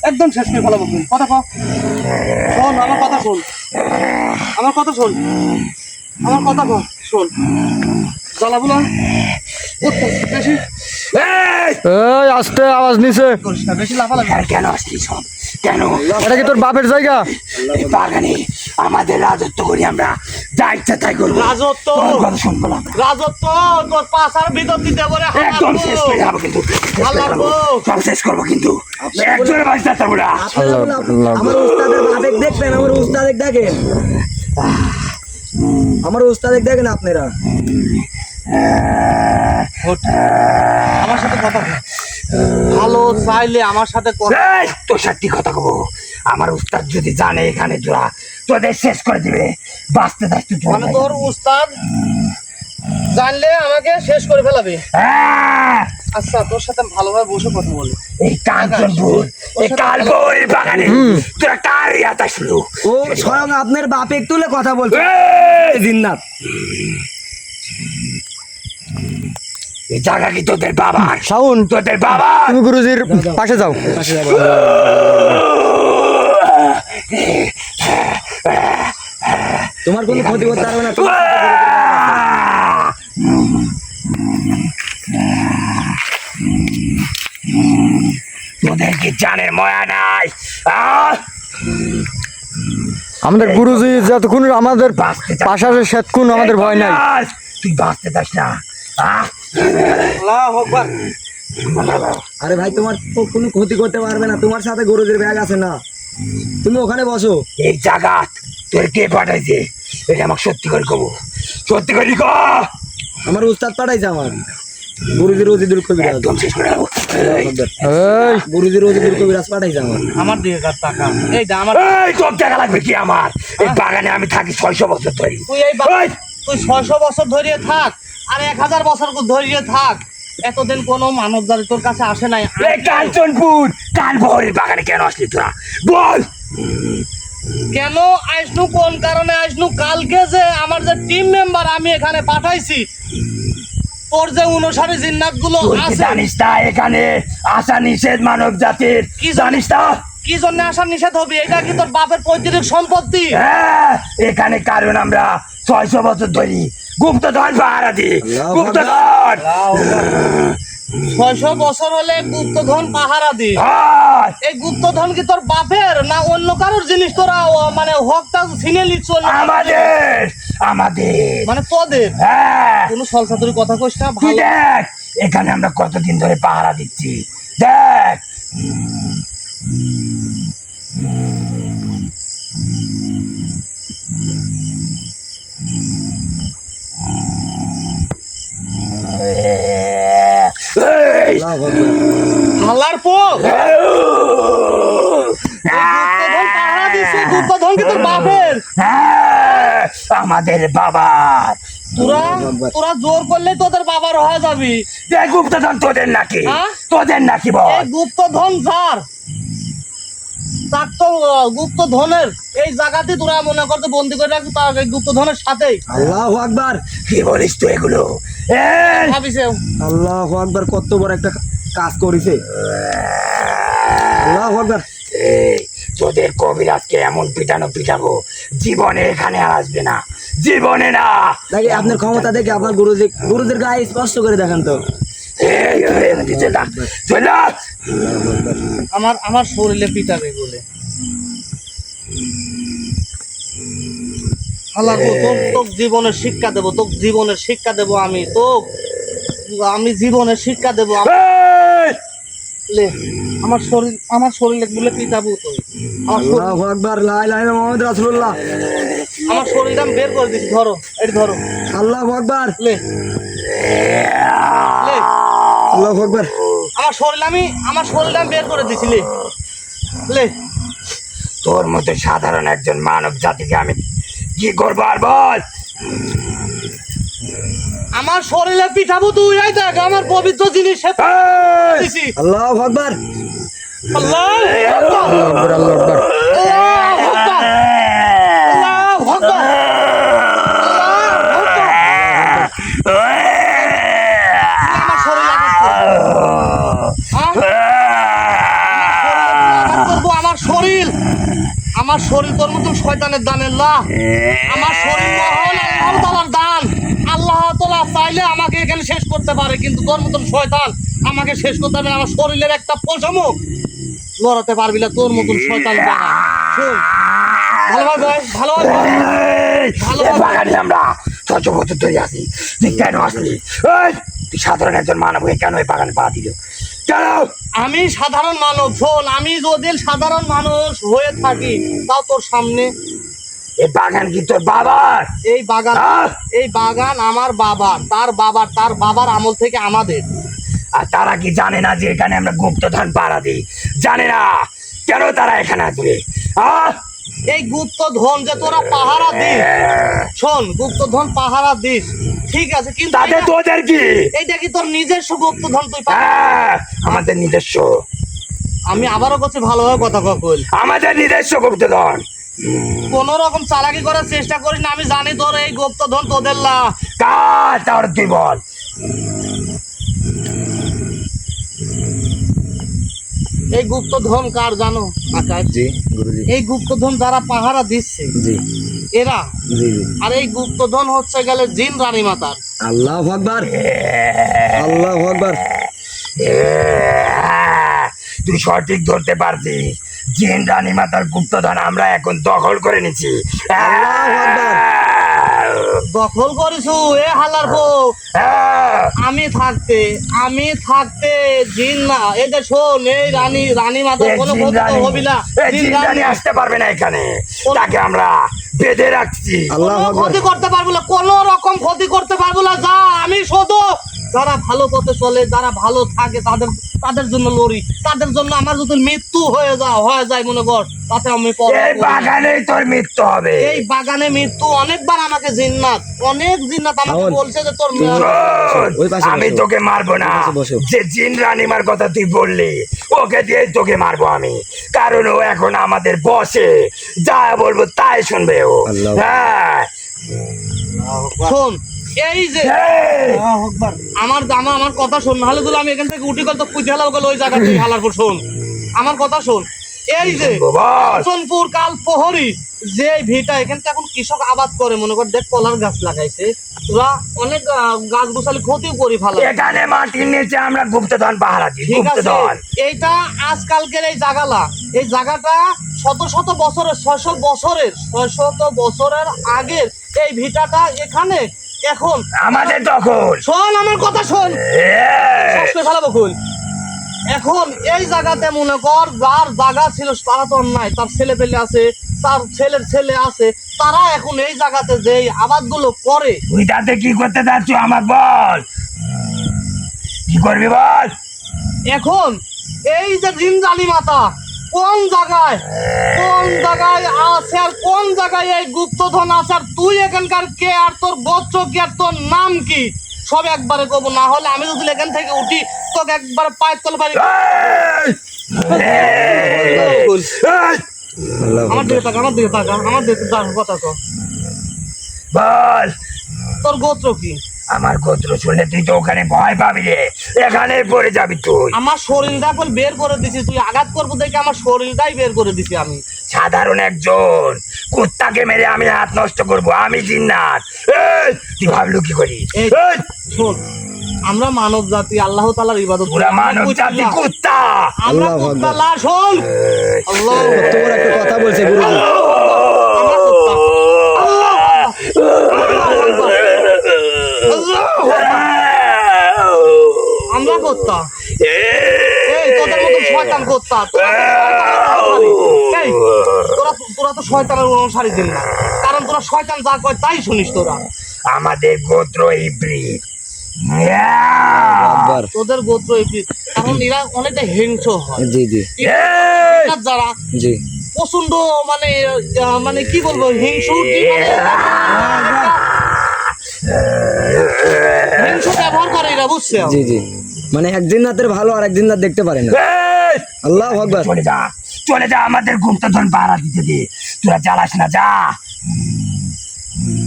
[SPEAKER 2] একদম শেষ করে ফেলাবো কই। কথা কও, শোন আমার কথা শোন, আমার কথা শোন, আমার কথা কও, শোন। জ্বালাবো না, বেশি
[SPEAKER 4] এই,
[SPEAKER 3] এই আস্তে, আওয়াজ নিচে।
[SPEAKER 2] করিস না, বেশি লাফালাফি।
[SPEAKER 4] আর কেন আসলি সব? কেন?
[SPEAKER 3] এটা কি তোর বাপের জায়গা?
[SPEAKER 4] এই বাগানে আমাদের রাজত্ব করি আমরা, যা ইচ্ছা তাই করবো।
[SPEAKER 2] রাজত্ব,
[SPEAKER 4] তোর কথা শুনবো না।
[SPEAKER 2] রাজত্ব তোর পাশার ভিতর দিতে পারে।
[SPEAKER 4] একদম শেষ করে যাবো কিন্তু, শেষ করে যাবো। সব শেষ করবো কিন্তু, একজনের বাঁচতে পারবো না।
[SPEAKER 1] আপনারা বলে আমার উস্তাদের বাপেক দেখবেন, আমার উস্তাদেক দেখেন, আমার উস্তাদেক দেখেন আপনারা।
[SPEAKER 2] আমার সাথে কথা বল, ভালো চাইলে আমার সাথে কথা।
[SPEAKER 4] এই, তোর সাথে কথা কব, আমার উস্তাদ যদি জানে এখানে জোড়া তোদের শেষ করে দিবে, বাঁচতে থাক তুই।
[SPEAKER 2] মানে তোর উস্তাদ জানলে আমাকে শেষ করে ফেলাবে।
[SPEAKER 4] হ্যাঁ,
[SPEAKER 2] আচ্ছা তোর সাথে ভালোভাবে বসে কথা বলি।
[SPEAKER 4] এই কাঞ্চনপুর, এই কালবই বাগানে তোরা কার ইয়াত আসলো?
[SPEAKER 1] ও স্বয়ং আপনার বাপেক তুলে কথা বলছে
[SPEAKER 4] এই,
[SPEAKER 1] জিন্নাত।
[SPEAKER 4] এই জায়গা কি তোদের বাবার?
[SPEAKER 3] শাওন,
[SPEAKER 4] তোদের বাবা?
[SPEAKER 3] তুমি গুরুজির পাশে যাও।
[SPEAKER 1] তোমার কোনো ক্ষতি করতে পারবে না।
[SPEAKER 4] তোদের কি জানের ময়া নাই? আহ!
[SPEAKER 3] আমাদের গুরুজি যতক্ষণ আমাদের পাশে আসে সেতক্ষণ আমাদের ভয় নাই।
[SPEAKER 4] তুই বাঁচতে চাস না? আহ!
[SPEAKER 2] আল্লাহু আকবার।
[SPEAKER 1] আরে ভাই, তোমার তো কোনো ক্ষতি করতে পারবে না, তোমার সাথে গরুদের ব্যাগ আছে না, তুমি ওখানে বসো।
[SPEAKER 4] এই জায়গা তোর কে পাঠাইছে? এটা আমাকে সত্যি করে কব, সত্যি করে ক।
[SPEAKER 1] আমার উস্তাদ পাঠাইছে, আমার গুরুজি রোজিদুল কবিরাজ।
[SPEAKER 4] একদম শেষ করে দেবো। এই,
[SPEAKER 3] এই
[SPEAKER 1] গুরুজি রোজিদুল কবিরাজ পাঠাইছে আমার।
[SPEAKER 2] আমার দিকে কার টাকা, এইটা আমার।
[SPEAKER 4] এই, তোর টাকা লাগবে কি আমার? এই বাগানে আমি থাকি 600 বছর ধরে।
[SPEAKER 2] তুই এই তুই 600 বছর ধরিয়ে থাক আর 1000 বছর ধরিয়ে থাক, এতদিন কোনো মানব জাতি তোর কাছে আসে নাই।
[SPEAKER 4] এই কাঞ্চনপুর কালবহরের বাগানে কেন আসলি তোরা? বল।
[SPEAKER 2] কেন আইসনু, কোন কারণে আইসনু? কালকে যে আমার যে টিম মেম্বার আমি এখানে পাঠাইছি, তোর যে অনুসারী জিন্নাত গুলো
[SPEAKER 4] তুই কি
[SPEAKER 2] আছে,
[SPEAKER 4] জানিস না এখানে আসা নিষেধ মানব জাতির?
[SPEAKER 2] কি
[SPEAKER 4] জানিস না?
[SPEAKER 2] কি জন্য আসার নিষেধ হবে? এটা কি তোর বাপের পৈতৃক সম্পত্তি?
[SPEAKER 4] হ্যাঁ, এখানে কারণ আমরা 600 বছর ধরি গুপ্তধন পাহারা দিই।
[SPEAKER 1] আল্লাহু
[SPEAKER 4] গুপ্তধন
[SPEAKER 2] 600 বছর হলে গুপ্তধন পাহারা দি।
[SPEAKER 4] হয়।
[SPEAKER 2] এই গুপ্তধন কি তোর বাপের না অন্য কারোর জিনিস? তোরা মানে হকটা ছিনে নিচ্ছ অন্য কারোর
[SPEAKER 4] আমাদের আমাদের
[SPEAKER 2] জিনিস? মানে তোদের
[SPEAKER 4] হ্যাঁ,
[SPEAKER 2] কোনো সলসাতুরি কথা কইস না।
[SPEAKER 4] তুই
[SPEAKER 2] ভালো
[SPEAKER 4] দেখ এখানে আমরা কতদিন ধরে পাহারা দিচ্ছি, দেখ।
[SPEAKER 1] আল্লাহু আকবার।
[SPEAKER 2] হালার পো গুপ্তধন পাহারা দিছে, গুপ্তধন কি তোর বাপের?
[SPEAKER 4] হ্যাঁ, আমাদের বাবার।
[SPEAKER 2] তোরা তোরা জোর করলে তোদের বাবার হয়ে যাবি।
[SPEAKER 4] এই গুপ্তধন তোদের নাকি?
[SPEAKER 2] হ্যাঁ?
[SPEAKER 4] তোদের নাকি বল?
[SPEAKER 2] এই গুপ্তধন যার, তার তো গুপ্তধনের এই জায়গাতে তোরা মনে করতে বন্দি করে রাখবি, তার এই গুপ্তধনের সাথেই
[SPEAKER 1] আল্লাহু আকবার।
[SPEAKER 4] কি বলিস তুই এগুলো? এই
[SPEAKER 2] ভাবিছে।
[SPEAKER 1] আল্লাহু আকবার, কত বড় একটা কাজ করেছে। আল্লাহু আকবার।
[SPEAKER 4] এই, তোদের কবিরাজকে এমন পিটাবো, জীবনে এখানে আর আসবে না, জীবনে না।
[SPEAKER 1] দেখি আপনার ক্ষমতা দেখে আপনার গুরুদের গায়ে স্পষ্ট করে দেখেন তো।
[SPEAKER 4] এই, এই, চল না, চল না।
[SPEAKER 2] আমার শরীরে পিটাবে বলে আল্লাহ তোর জীবনের শিক্ষা দেবো, তোর জীবনের শিক্ষা দেবো আমি আমি জীবনের শিক্ষা দেবো।
[SPEAKER 4] এই,
[SPEAKER 2] লে, আমার শরীরে বলে পিটাবো তুই।
[SPEAKER 1] আল্লাহু আকবার, লা ইলাহা ইল্লাল্লাহ মুহাম্মাদুর রাসূলুল্লাহ।
[SPEAKER 2] আমার শরীরটা আমি বের করে দিছি, ধরো এটি ধরো।
[SPEAKER 1] আল্লাহু আকবার,
[SPEAKER 2] লে লে
[SPEAKER 1] আল্লাহু আকবার।
[SPEAKER 2] আমার শরীরটা আমি বের করে দিছি। লে লে
[SPEAKER 4] তোর মতো সাধারণ একজন মানব জাতিকে আমি কি করবো আর বল?
[SPEAKER 2] আমার শরীরে পিঠাবো তুই। এই দেখ আমার পবিত্র জিনিস
[SPEAKER 4] এই,
[SPEAKER 2] দিছি।
[SPEAKER 1] আল্লাহু আকবার,
[SPEAKER 2] আল্লাহু আকবার,
[SPEAKER 3] আকবার, আল্লাহু আকবার।
[SPEAKER 2] আল্লাহু আকবার, আল্লাহু আকবার, আল্লাহু আকবার। আমার শরীরে আমার শরীর তোর মতন শয়তানের দানের না। আমার শরীর মহান আল্লাহ তাআলার দান। আল্লাহ তাআলা চাইলে আমাকে এখানে শেষ করতে পারে, কিন্তু তোর মতন শয়তান আমাকে শেষ করতে পারবে না। আমার শরীরের একটা পশমও লড়াতে পারবি না তোর মতন শয়তান দানা। শোন, ভালোভাবে বল, ভালোভাবে বল, ভালোভাবে বল।
[SPEAKER 4] বাগানে আমরা 6 বছর ধরে আছি, তুই কেন আসলি? এই, তুই সাধারণ একজন মানব হয়ে কেন এই বাগানে পা দিল? কেন?
[SPEAKER 2] আমি সাধারণ মানব। শোন, আমি যদি সাধারণ মানুষ হয়ে থাকি তাও তোর সামনে
[SPEAKER 4] এই বাগান কি তোর বাবার?
[SPEAKER 2] এই বাগান আমার বাবার, তার বাবার আমল থেকে আমাদের।
[SPEAKER 4] আর তারা কি জানে না যে এখানে আমরা গুপ্তধন পাহারা দিই? জানে না কেন তারা এখানে আসবে?
[SPEAKER 2] এই গুপ্তধন যে তোরা পাহারা দিস, শোন, গুপ্তধন পাহারা দিস ঠিক আছে, কিন্তু
[SPEAKER 4] তাতে তোদের কি?
[SPEAKER 2] এইটা কি তোর নিজস্ব গুপ্তধন? তুই
[SPEAKER 4] আমাদের নিজস্ব।
[SPEAKER 2] আমি আবারও কাছে ভালোভাবে কথা কল,
[SPEAKER 4] আমাদের নিজস্ব গুপ্তধন।
[SPEAKER 2] কোন রকম চালাকি করার চেষ্টা করিস না। আমি জানি তোর এই গুপ্তধন তোদের না।
[SPEAKER 4] কার? তার তুই বল।
[SPEAKER 2] এই গুপ্তধন কার জানো আকাশ?
[SPEAKER 1] জি গুরুজি।
[SPEAKER 2] এই গুপ্তধন যারা পাহারা দিচ্ছে
[SPEAKER 1] জি
[SPEAKER 2] এরা।
[SPEAKER 1] জি জি।
[SPEAKER 2] আর এই গুপ্তধন হচ্ছে গেলে জিন রানী মাতার।
[SPEAKER 1] আল্লাহু আকবার, আল্লাহু আকবার।
[SPEAKER 4] তুই সঠিক ধরতে পারছিস। জিন রানী মাতার গুপ্তধন আমরা এখন দখল করে নিচ্ছি।
[SPEAKER 2] দখল করিছু এ হালার বউ। আমি থাকতে জিন না এদের শোন, এই রানী মাতার কোনো ক্ষতি তো হবি না।
[SPEAKER 4] জিন রানী আসতে পারবে না এখানে, তাকে আমরা বেঁধে রাখছি।
[SPEAKER 1] আল্লাহু আকবার।
[SPEAKER 2] ক্ষতি করতে পারবো না, কোন রকম ক্ষতি করতে পারবো না। যা আমি শুধু যারা ভালো পথে চলে, যারা ভালো থাকে তাদের জন্য লড়ি। তাদের জন্য আমার যদি মৃত্যু হয়ে যায় মনে কর, তাতে আমি
[SPEAKER 4] এই বাগানেই তোর মৃত্যু হবে।
[SPEAKER 2] এই বাগানে মৃত্যু অনেকবার আমাকে অনেক জিন্নাত আমাকে বলছে যে তোর
[SPEAKER 1] ওই পাশে
[SPEAKER 4] আমি
[SPEAKER 1] বসো।
[SPEAKER 4] তোকে মারবো না।
[SPEAKER 1] ওই পাশে বসো।
[SPEAKER 4] যে জিন রানীমার কথা তুই বললি, ওকে দিয়ে তোকে মারবো আমি, কারণ ও এখন আমাদের বসে। যা বলবো তাই শুনবে ও।
[SPEAKER 1] আল্লাহু
[SPEAKER 4] হ্যাঁ,
[SPEAKER 2] শোন, এই যে
[SPEAKER 4] এই,
[SPEAKER 2] আমার কথা শোন, নাহলে যদি আমি এখান থেকে উঠি গেল তো পুঁতে হালাও গেল ওই জায়গাতে হালার পর। শোন আমার কথা শোন, এই যে
[SPEAKER 4] বল।
[SPEAKER 2] কাঞ্চনপুর কাল প্রহরী যে ভিটা এখানে এখন কৃষক আবাদ করে, মনে কর দেখ কলার গাছ লাগাইছে, তোরা অনেক গাছ গোছালি ক্ষতিও করি ফেলা।
[SPEAKER 4] এখানে মাটির নিচে আমরা গুপ্তধন পাহারা দিই।
[SPEAKER 2] ঠিক আছে,
[SPEAKER 4] গুপ্তধন
[SPEAKER 2] এইটা আজকালকের এই জায়গাটা শত বছরের 600 বছরের আগের এই ভিটাটা এখানে এখন
[SPEAKER 4] আমাদের দখল।
[SPEAKER 2] শোন আমার কথা শোন, শেষ করে ফেলাবো খুল। এখন এই জায়গাতে মনে কর যার জায়গা ছিল তারা তো নাই, তার ছেলে পেলে আছে, তার ছেলের ছেলে আছে, তারা এখন এই জায়গাতে যে আবাদগুলো করে।
[SPEAKER 4] তুই তাতে কি করতে চাচ্ছ আমাকে বল, কি করবি বল?
[SPEAKER 2] এখন এই যে জিনজালি মাতা কোন জায়গায় আছে আর কোন জায়গায় এই গুপ্তধন আছে আর তুই এখানকার কে আর তোর গোত্র কি আর তোর নাম কি সব একবারে কব, না হলে আমি যদি এখান থেকে উঠি তোকে একবারে পায়ের তল বাড়ি। আমার দিকে তাকা, আমার দিকে তাকা, আমার দিকে কথা কর।
[SPEAKER 4] বল
[SPEAKER 2] তোর গোত্র কি?
[SPEAKER 4] আমার গোত্র শুনলে তুই তো ওখানে ভয় পাবি রে, এখানে পড়ে যাবি তুই।
[SPEAKER 2] আমার শরীরটা এখন বের করে দিছি, তুই আঘাত করবো দেখে আমার শরীরটাই বের করে দিছি। আমি
[SPEAKER 4] সাধারণ একজন কুত্তাকে মেরে আমি হাত নষ্ট করব, আমি জিন্নাত। এই, তুই ভাবলু কি করি?
[SPEAKER 2] এই, শোন, আমরা মানব জাতি, আল্লাহ তাআলার ইবাদত করি।
[SPEAKER 4] পুরা মানব জাতি কুত্তা।
[SPEAKER 2] আমরা
[SPEAKER 1] আল্লাহু
[SPEAKER 2] কুত্তা
[SPEAKER 1] আকবার।
[SPEAKER 2] না, শোন, আল্লাহ
[SPEAKER 1] কত বড় একটা কথা বলছে গুরুজি।
[SPEAKER 2] আমরা কুত্তা। আমরা কুত্তা। এই তোদের মতো শয়তান কুত্তা, তোরা তো শয়তানের অনুসারী দিন না, কারণ তোরা শয়তান যা কয় তাই শুনিস। তোরা
[SPEAKER 4] আমাদের গোত্র ইব্রিট।
[SPEAKER 1] আকবার।
[SPEAKER 2] তোদের গোত্র এই, কারণ এরা অনেকটা হিংস্র হয়।
[SPEAKER 1] জি জি
[SPEAKER 2] যারা
[SPEAKER 1] জি।
[SPEAKER 2] প্রচন্ড মানে মানে কি বলবো, হিংস্র হিংস্র ব্যবহার করে এরা, বুঝছে?
[SPEAKER 1] জি জি, মানে একদিন রাতের ভালো আর একদিন রাত দেখতে পারে না। আল্লাহু আকবার।
[SPEAKER 4] চলে যা, চলে যা, আমাদের গুপ্তধন পাহারা দিতে দে, তোরা জ্বালাস না, যা।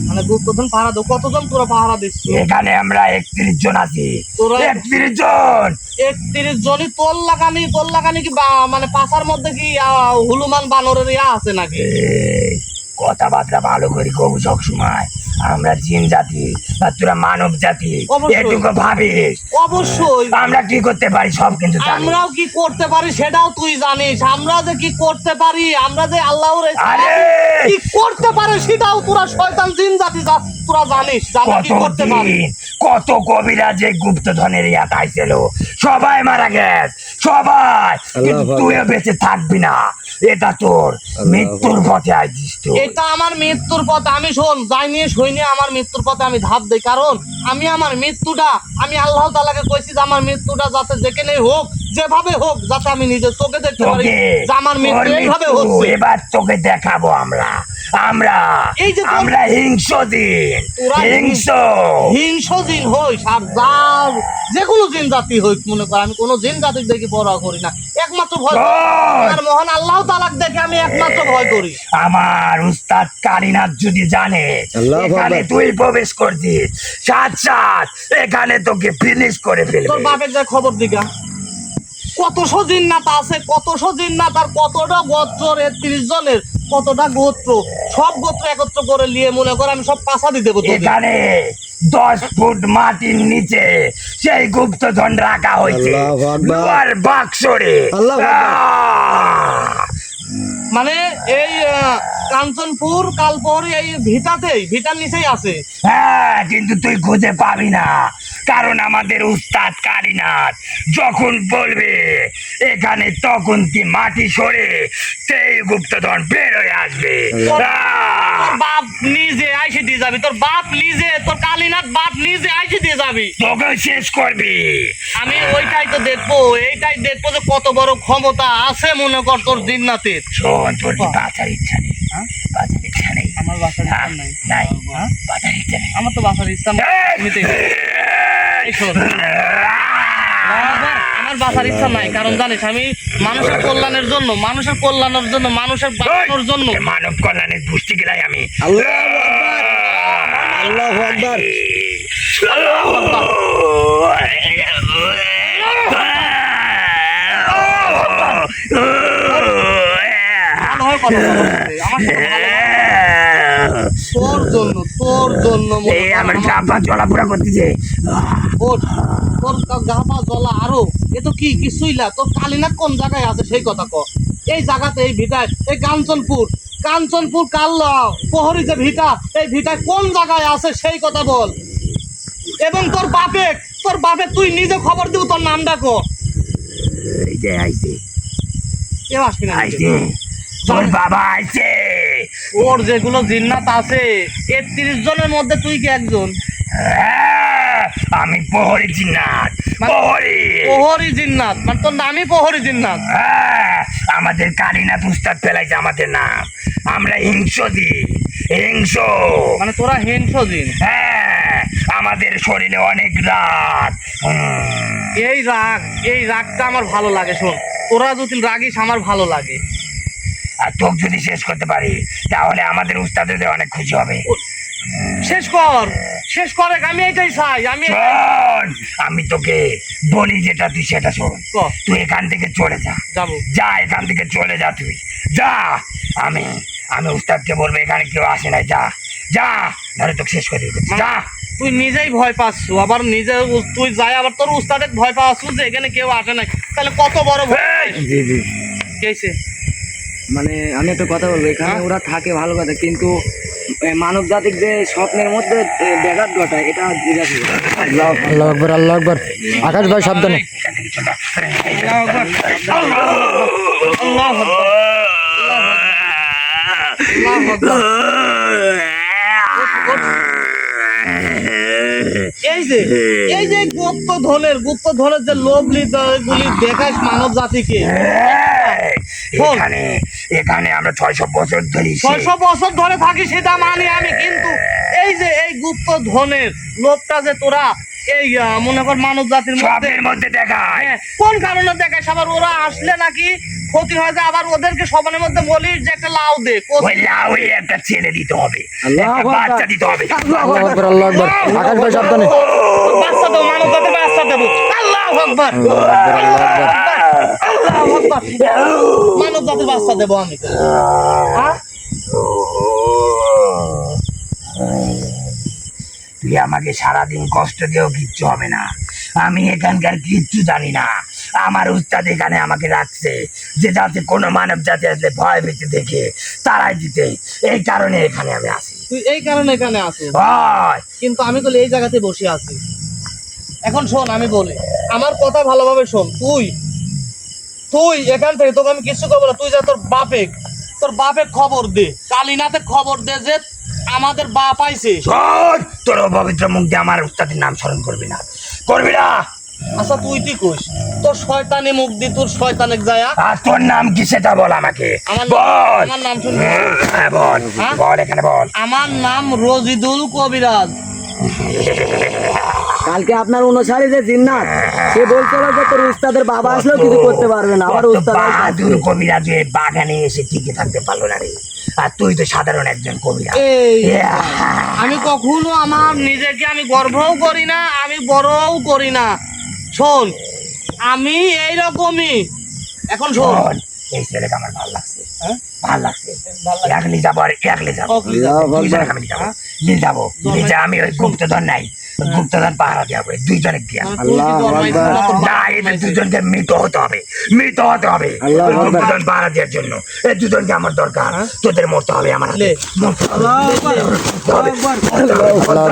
[SPEAKER 2] মানে গুপ্তধন পাহারা দো, কতজন তোরা পাহারা দিচ্ছ?
[SPEAKER 4] এখানে আমরা 31 জন আছি।
[SPEAKER 2] তোরা
[SPEAKER 4] 31 জন।
[SPEAKER 2] 31 জনই তোর লাগানি কি মানে পাশার মধ্যে কি হুলুমান বানরের ইয়া আছে নাকি?
[SPEAKER 4] এই, কথাবার্তা ভালো করে কব সব সময়। আমরা জিন জাতি আর তোরা মানব জাতি,
[SPEAKER 2] অবশ্যই।
[SPEAKER 4] এটুকু ভাবিস।
[SPEAKER 2] অবশ্যই
[SPEAKER 4] আমরা কি করতে পারি সব কিন্তু জানি।
[SPEAKER 2] আমরাও কি করতে পারি সেটাও তুই জানিস। আমরা যে কি করতে পারি, আমরা যে আল্লাহর
[SPEAKER 4] আরে!
[SPEAKER 2] কি করতে পারে সেটাও তোরা শয়তান জিন জাতি তোরা জানিস যে আমরা কি করতে পারি।
[SPEAKER 4] কতদিন কত কবিরাজে গুপ্তধনের ইয়াত আইছিল, সবাই মারা গেছে, সবাই। কিন্তু
[SPEAKER 1] আল্লাহু
[SPEAKER 4] তুইও বেঁচে থাকবি না, এটা তোর মৃত্যুর পথে আইছিস তুই।
[SPEAKER 2] এটা আমার মৃত্যুর পথে। আমি শোন, যাই নিয়ে সই নিয়ে আমার মৃত্যুর পথে আমি ধাপ দিই, কারণ আমি আমার মৃত্যুটা আমি আল্লাহ তাআলাকে কইছি যে আমার মৃত্যুটা যাতে যেখানে হোক, যেভাবে হোক, যাতে আমি নিজের চোখে দেখতে পারি
[SPEAKER 4] তোকে
[SPEAKER 2] যে আমার মৃত্যু
[SPEAKER 4] তোর
[SPEAKER 2] এইভাবে
[SPEAKER 4] মৃত্যু
[SPEAKER 2] হচ্ছে।
[SPEAKER 4] এবার তোকে দেখাবো আমরা। আমরা
[SPEAKER 2] এই যে তোর-
[SPEAKER 4] আমরা হিংস্র দিন,
[SPEAKER 2] তোরা
[SPEAKER 4] হিংস্র।
[SPEAKER 2] হিংস্র জিন হইস আর যে কোনো জিন জাতি হইক, মনে কর আমি কোনো জিন জাতির দেখে পরোয়া করি না, একমাত্র ভয়
[SPEAKER 4] ওই!
[SPEAKER 2] আমার মহান আল্লাহ তাআলাকে দেখে আমি একমাত্র ভয় করি।
[SPEAKER 4] আমার উস্তাদ কারিনাথ যদি জানে
[SPEAKER 1] আল্লাহু
[SPEAKER 4] এখানে
[SPEAKER 1] আকবার।
[SPEAKER 4] তুই প্রবেশ করছিস, সাথ সাথ এখানে তোকে ফিনিশ করে
[SPEAKER 2] তোর
[SPEAKER 4] ফেলবে।
[SPEAKER 2] বাপের যা খবর দিগা, কতশো জিন্নাত আছে, কতশো জিন্নাত আর কতটা গোত্র, 30 জনের কতটা গোত্র, সব গোত্র একত্র করে নিয়ে মনে করে আমি সব পাশা দিয়ে দেবো তোকে।
[SPEAKER 4] এখানে 10 ফুট মাটির নিচে সেই গুপ্তধন রাখা হয়েছে,
[SPEAKER 1] আল্লাহু আকবার।
[SPEAKER 4] লোহার বাক্সরে।
[SPEAKER 1] আল্লাহু আকবার।
[SPEAKER 2] মানে এই কাঞ্চনপুর কালপহরি এই ভিটার নিচেই আছে।
[SPEAKER 4] হ্যাঁ, কিন্তু তুই খুঁজে পাবি না, কারণ আমাদের উস্তাদ কারিনাথ যখন বলবে এখানে, তখন কি মাটি সরে সেই গুপ্তধন বের হয়ে আসবে।
[SPEAKER 2] তোর বাপ নিজে আইসে দিয়ে যাবি, তোর বাপ নিজে, তোর কালীনাথ বাপ নিজে আইসে দিয়ে যাবি।
[SPEAKER 4] তোকে শেষ করবি।
[SPEAKER 2] আমি ওইটাই তো দেখবো, এইটাই দেখবো যে কত বড় ক্ষমতা আছে মনে কর তোর জিন্নাতের।
[SPEAKER 4] শোন, তোর কি বাঁচার ইচ্ছা নেই? বাঁচার ইচ্ছা নেই?
[SPEAKER 2] আমার বাসার ইচ্ছা নাই।
[SPEAKER 4] নাই, বাঁচার ইচ্ছা নেই।
[SPEAKER 2] আমার তো বাসার ইচ্ছা এমনিতেই। এই শোন, আমার বাসার ইচ্ছা নাই, কারণ জানিস আমি মানুষের কল্যাণের জন্য, মানুষের বাঁচানোর জন্য।
[SPEAKER 4] মানব কল্যাণের পুষ্টি গেলাই আমি।
[SPEAKER 1] আল্লাহু আকবার। আল্লাহু আকবার।
[SPEAKER 2] ভালোভাবে কথা বলো বলতে, আমার সাথে ভালো। তোর জন্য মনে
[SPEAKER 4] এই
[SPEAKER 2] কর
[SPEAKER 4] আমার
[SPEAKER 2] আমার-
[SPEAKER 4] গা পা চলাফেরা করতেছে।
[SPEAKER 2] ওঠ, তোর গা পা জ্বলা আরো, এ তো কি কিছুই না। তোর কালীনাথ কোন জায়গায় আছে সেই কথা ক। এই জায়গাতে, এই ভিটায়, এই কাঞ্চনপুর কাল প্রহরী যে ভিটা, এই ভিটায় কোন জায়গায় আছে সেই কথা বল। এবং তোর বাপে তুই নিজে খবর দিব, তোর নাম ডাকো।
[SPEAKER 4] এই যে আইছে,
[SPEAKER 2] কেউ আসবি না
[SPEAKER 4] আইছে, তোর বাবা আইছে।
[SPEAKER 2] ওর যেগুলো জিন্নাত আছে 31 জনের মধ্যে তুই কি একজন?
[SPEAKER 4] হ্যাঁ, আমি প্রহরী জিন্নাত, প্রহরী।
[SPEAKER 2] প্রহরী জিন্নাত, মানে তোর নামই প্রহরী জিন্নাত।
[SPEAKER 4] হ্যাঁ, আমাদের কালীনাথ উস্তাদ ফেলাইছে আমাদের নাম। আমরা হিংস।
[SPEAKER 2] মানে তোরা হিংস জিন।
[SPEAKER 4] হ্যাঁ, আমাদের শরীরে অনেক রাগ।
[SPEAKER 2] এই রাগটা আমার ভালো লাগে। শোন, তোরা যদি রাগিস আমার ভালো লাগে।
[SPEAKER 4] আর তোকে যদি শেষ করতে পারি তাহলে আমাদের উস্তাদের অনেক খুশি হবে।
[SPEAKER 2] শেষ কর, আমি এটাই চাই।
[SPEAKER 4] শোন, আমি তোকে বলি যেটা তুই সেটা শোন। তুই এখান থেকে চলে যা।
[SPEAKER 2] যাবো।
[SPEAKER 4] যা, এখান থেকে চলে যা, তুই যা। আমি উস্তাদকে বলবো এখানে কেউ আসে না। যা, নাহলে তোকে শেষ করে দিতে। যা।
[SPEAKER 2] তুই নিজেই ভয় পাচ্ছ, আবার তুই যাই আবার তোর উস্তাদের ভয় পাচ্ছ যে এখানে কেউ আসে না, তাহলে কত বড় ভয়।
[SPEAKER 1] জি জি,
[SPEAKER 2] কেছে
[SPEAKER 1] মানে আমি একটা কথা বলবো, এখানে ওরা থাকে ভালো কথা, কিন্তু মানব জাতির যে স্বপ্নের মধ্যে ব্যাঘাত ঘটায় এটা জিজ্ঞাসা করে।
[SPEAKER 3] আল্লাহ আকবার, আল্লাহ আকবার। আকাশ ভাই সাবধানে।
[SPEAKER 4] এখান থেকে চলে যা।
[SPEAKER 2] আল্লাহু আকবার। এই যে গুপ্তধনের যে লোভ গুলি দেখাস মানব জাতিকে,
[SPEAKER 4] এখানে আমরা 600 বছর ধরে
[SPEAKER 2] 600 বছর ধরে থাকি সেটা মানি আমি, কিন্তু এই গুপ্তধনের লোভটা যে তোরা এই মনে কর মানব জাতির
[SPEAKER 4] মধ্যে দেখায়,
[SPEAKER 2] কোন কারণে দেখাস? আবার ওরা আসলে নাকি ক্ষতি হয় যায়, আবার ওদেরকে সবার মধ্যে বলিস যে একটা লাউ দে।
[SPEAKER 4] ওই লাউয়ে একটা ছেলে দিতে হবে,
[SPEAKER 1] আল্লাহু
[SPEAKER 4] একটা বাচ্চা দিতে হবে।
[SPEAKER 3] আল্লাহু আকবার, আল্লাহু আকবার। আকাশ ভাই সাবধানে।
[SPEAKER 2] বাচ্চা দেবো, মানব জাতির বাচ্চা দেবো। আল্লাহু আকবার, আল্লাহু আকবার। মানব জাতির বাচ্চা দেবো আমি। হ্যাঁ,
[SPEAKER 4] তুই আমাকে সারাদিন কষ্ট দিয়েও কিচ্ছু হবে না। আমি এখানকার কিচ্ছু জানি না। আমার উস্তাদ এখানে আমাকে রাখছে যে যাতে কোনো মানব জাতি আসলে ভয় ভীতি দেখে তারাই দিতে। এই কারণে এখানে আমি আসি।
[SPEAKER 2] তুই এই কারণে এখানে আসিস,
[SPEAKER 4] হয়
[SPEAKER 2] কিন্তু আমি তো এই জায়গাতে বসে আছি। এখন শোন, আমি বলি, আমার কথা ভালোভাবে শোন। তুই এখান থেকে, তোকে আমি কিছু করবো না। তুই যা তোর বাপে খবর দে, কালীনাথে খবর দে যে আমাদের বাপ আইছে।
[SPEAKER 4] শোন, তোর পবিত্র মুখ দিয়ে আমার উস্তাদের নাম স্মরণ করবি না।
[SPEAKER 2] আচ্ছা তুই কইস, তোর শয়তানি মুখ দি তোর শয়তানে যায়।
[SPEAKER 4] আর তোর নাম কি সেটা বল আমাকে।
[SPEAKER 2] আমার নাম শুনবি?
[SPEAKER 4] হ্যাঁ বল, বল এখানে বল।
[SPEAKER 2] আমার নাম রজিদুল কবিরাজ।
[SPEAKER 1] কালকে আপনার অনুসারী যে জিন্নাত, সে বলছিল যে তোর উস্তাদের বাবা আসলেও কিছু করতে পারবে না। আবার উস্তাদ
[SPEAKER 4] বাহাদুর কবিরাজ বাগানে এসে টিকে থাকতে পারলো না রে। আর তুই তো সাধারণ একজন কবিরাজ।
[SPEAKER 2] আমি কখনো আমার নিজেকে আমি গর্বও করি না, আমি বড়ও করি না। শোন, আমি এইরকমই। এখন শোন,
[SPEAKER 4] এই ছেলেকে আমার ভালো লাগছে, ভালো লাগছে। একলি যাবো আর একলি যাবো, নিয়ে যাবো। আমি ওই গুপ্তধন নাই, গুপ্তধন পাহারা দেওয়া হবে দুইজনে গিয়া। না, এদের দুজনকে মৃত হতে হবে। গুপ্তধন পাহারা দেওয়ার জন্য এই দুজনকে আমার দরকার। তোদের মরতে হবে আমার হাতে।
[SPEAKER 3] আল্লাহু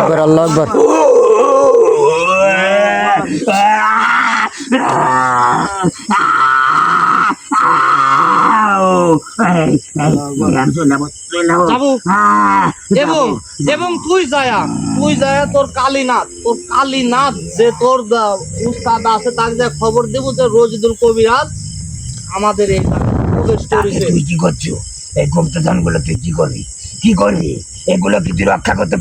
[SPEAKER 3] আকবার, আল্লাহু আকবার।
[SPEAKER 2] এবং তুই যায়া তোর কালীনাথ যে তোর উস্তাদ আছে তাকে যা খবর দেবো যে রজিদুল কবিরাজ আমাদের এই প্রবেশ করেছে।
[SPEAKER 4] তুই কি করছো? এই গুপ্তধন গুলো তুই কি করবি? এগুলো কি তুই রক্ষা করতে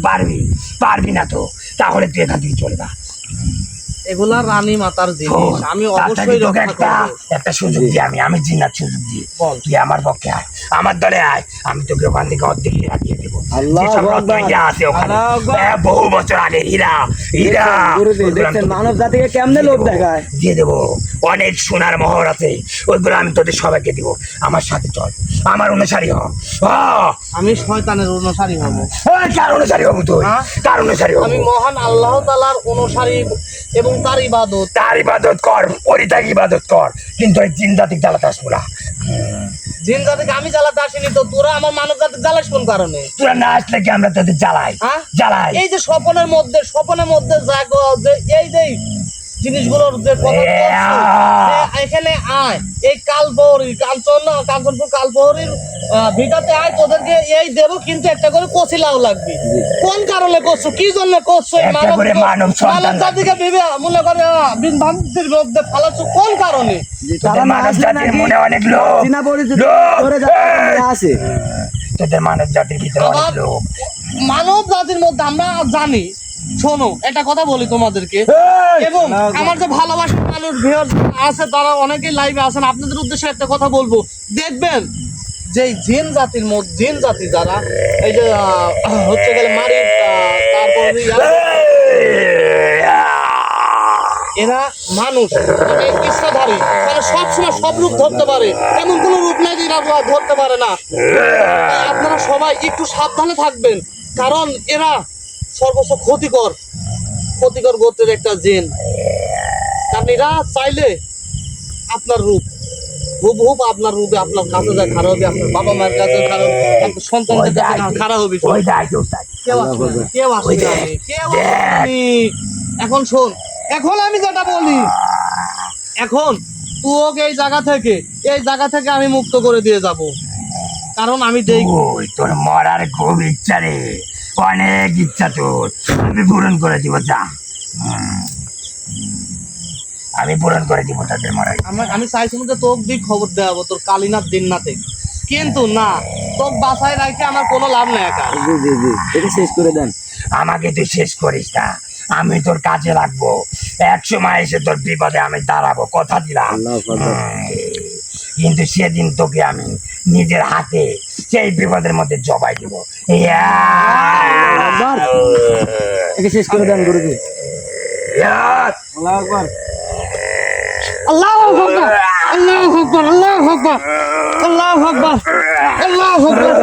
[SPEAKER 4] পারবি না তো? তাহলে তুই এখান থেকে চলে যা।
[SPEAKER 2] এগুলা রানী মাতার জিনিস, আমি অবশ্যই
[SPEAKER 4] একটা সুযোগ দিই। আমি জিন্নাত সুযোগ দিই। তুই আমার পক্ষে আয়, আমার দলে আয়। আমি তোকে ওখান থেকে অর্ধেক হীরা দিয়ে দেবো। আছে ওখানে বহু বছর আগে হীরা
[SPEAKER 1] মানব জাতিকে কেমনে লোভ দেখায়
[SPEAKER 4] দিয়ে দেবো। অনেক সোনার মোহর আছে, ওইগুলো আমি তোদের সবাইকে দিব। আমার সাথে চল, আমার অনুসারী হ।
[SPEAKER 2] আমি শয়তানের অনুসারী হব।
[SPEAKER 4] কার অনুসারী হবো তুই? কার অনুসারী হবো?
[SPEAKER 2] আমি মহান আল্লাহ তাআলার অনুসারী এবং তার ইবাদত
[SPEAKER 4] কর, পরিত্যাগ ইবাদত কর। কিন্তু ওই জিন জাতিকে জ্বালাতে আসবো না।
[SPEAKER 2] জিন জাতিকে আমি জ্বালাতে আসিনি তো, তোরা আমার মানব জাতিকে জ্বালাস কোন কারণে?
[SPEAKER 4] তোরা না আসলে কি আমরা তোদের জ্বালাই?
[SPEAKER 2] এই যে স্বপ্নের মধ্যে জাগো, যে এই যে জিনিসগুলোর যে কথা বলছো, যে এখানে আয়, এই কালপহরি কাঞ্চনপুর কালপহরির ভিটাতে আয়, তোদেরকে এই দেবো, কিন্তু একটা করে কচিলাও লাগবে। কোন কারণে করছো, কি জন্য করছো? এই
[SPEAKER 4] একটা করে মানব সন্তান
[SPEAKER 2] মানব জাতিকে ভেবে মনে করে বিভ্রান্তির মধ্যে ফালাচ্ছ কোন কারণে?
[SPEAKER 4] তোদের মানব জাতির মনে অনেক লোক,
[SPEAKER 1] চীনা পরিচিত
[SPEAKER 4] লোক,
[SPEAKER 1] করে যারা আছে
[SPEAKER 4] তোদের মানব জাতির ভিতরে অনেক
[SPEAKER 2] আবার
[SPEAKER 4] লোক।
[SPEAKER 2] মানব জাতির মধ্যে আমরা জানি, শোনো একটা কথা বলি তোমাদেরকে, এবং আমার যে ভালোবাসার মানুষ ভিউয়ার্স আছে তারা অনেকেই লাইভে আছেন, আপনাদের উদ্দেশ্যে একটা কথা বলবো। দেখবেন যে জিন জাতির মধ্যে, জিন জাতি যারা এই যে হচ্ছে গেলে মারি, তারপরে এরা মানুষ মানে ইচ্ছাধারী, মানে সবসময় সব রূপ ধরতে পারে, এমন কোনো রূপ নাই যে এরা ধরতে পারে না। তাই আপনারা সবাই একটু সাবধানে থাকবেন, কারণ এরা সর্বোচ্চ ক্ষতিকর গোত্রের একটা জিন। কারণ এরা চাইলে আপনার রূপ হুবহুব আপনার রূপে আপনার কাছে যায় খারাপ হবে, আপনার বাবা মায়ের কাছে খারাপ হবে, আপনার সন্তানদের কাছে খারাপ হবে।
[SPEAKER 4] ওই দায়িত্ব তাই।
[SPEAKER 2] কেউ আসেনি। এখন শোন, এখন আমি যেটা বলি, এখন তোকে এই জায়গা থেকে আমি মুক্ত করে দিয়ে যাব, কারণ আমি দেখি
[SPEAKER 4] ওই তোর মরার খুব ইচ্ছা রে, অনেক ইচ্ছা তোর, আমি পূরণ করে দিব, যা। আমি পূরণ করে দিব তাদের মরার।
[SPEAKER 2] আমি চাইছিলাম যে তোকে দিয়ে খবর দেওয়াবো তোর কালীনাথ দিননাথে, কিন্তু না, তোকে বাসায় রাখে আমার কোনো লাভ নেই একা।
[SPEAKER 1] জি জি জি, এটা শেষ করে দেন।
[SPEAKER 4] আমাকে তুই শেষ করিস না, আমি তোর কাজে লাগবো, এক সময় এসে তোর বিপদে আমি দাঁড়াবো, কথা দিলাম।
[SPEAKER 1] আল্লাহু আকবার।
[SPEAKER 4] কিন্তু সেদিন তোকে আমি নিজের হাতে সেই বিপদের মধ্যে জবাই দিব।
[SPEAKER 1] একে শেষ করে দেন গুরুজি। আল্লাহু আকবার।
[SPEAKER 2] আল্লাহু আকবার, আল্লাহু আকবার, আল্লাহু আকবার, আল্লাহু আকবার, আল্লাহু আকবার,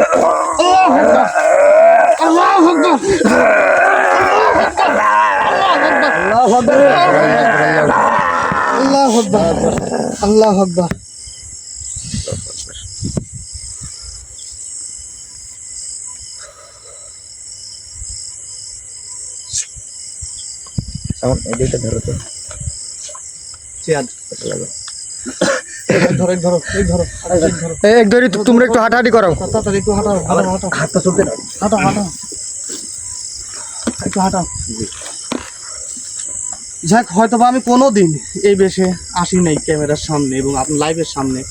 [SPEAKER 2] আল্লাহু আকবার, আল্লাহু আকবার,
[SPEAKER 1] আল্লাহু আকবার।
[SPEAKER 2] আল্লাহু আকবার, আল্লাহু আকবার।
[SPEAKER 1] সাউন্ড এদিকে ধরো তো।
[SPEAKER 2] চেয়ার ধরো,
[SPEAKER 3] এক ধরি তোমরা একটু হাঁটাহাঁটি করো।
[SPEAKER 2] তাড়াতাড়ি একটু হাঁটাও, হাঁটাও,
[SPEAKER 1] হাতটা চলতে না।
[SPEAKER 2] হাঁটাও, একটু হাঁটাও। যাক, হয়তো বা আমি কোনোদিন এই বেশে আসি নাই ক্যামেরার সামনে এবং আপনার লাইভের সামনে,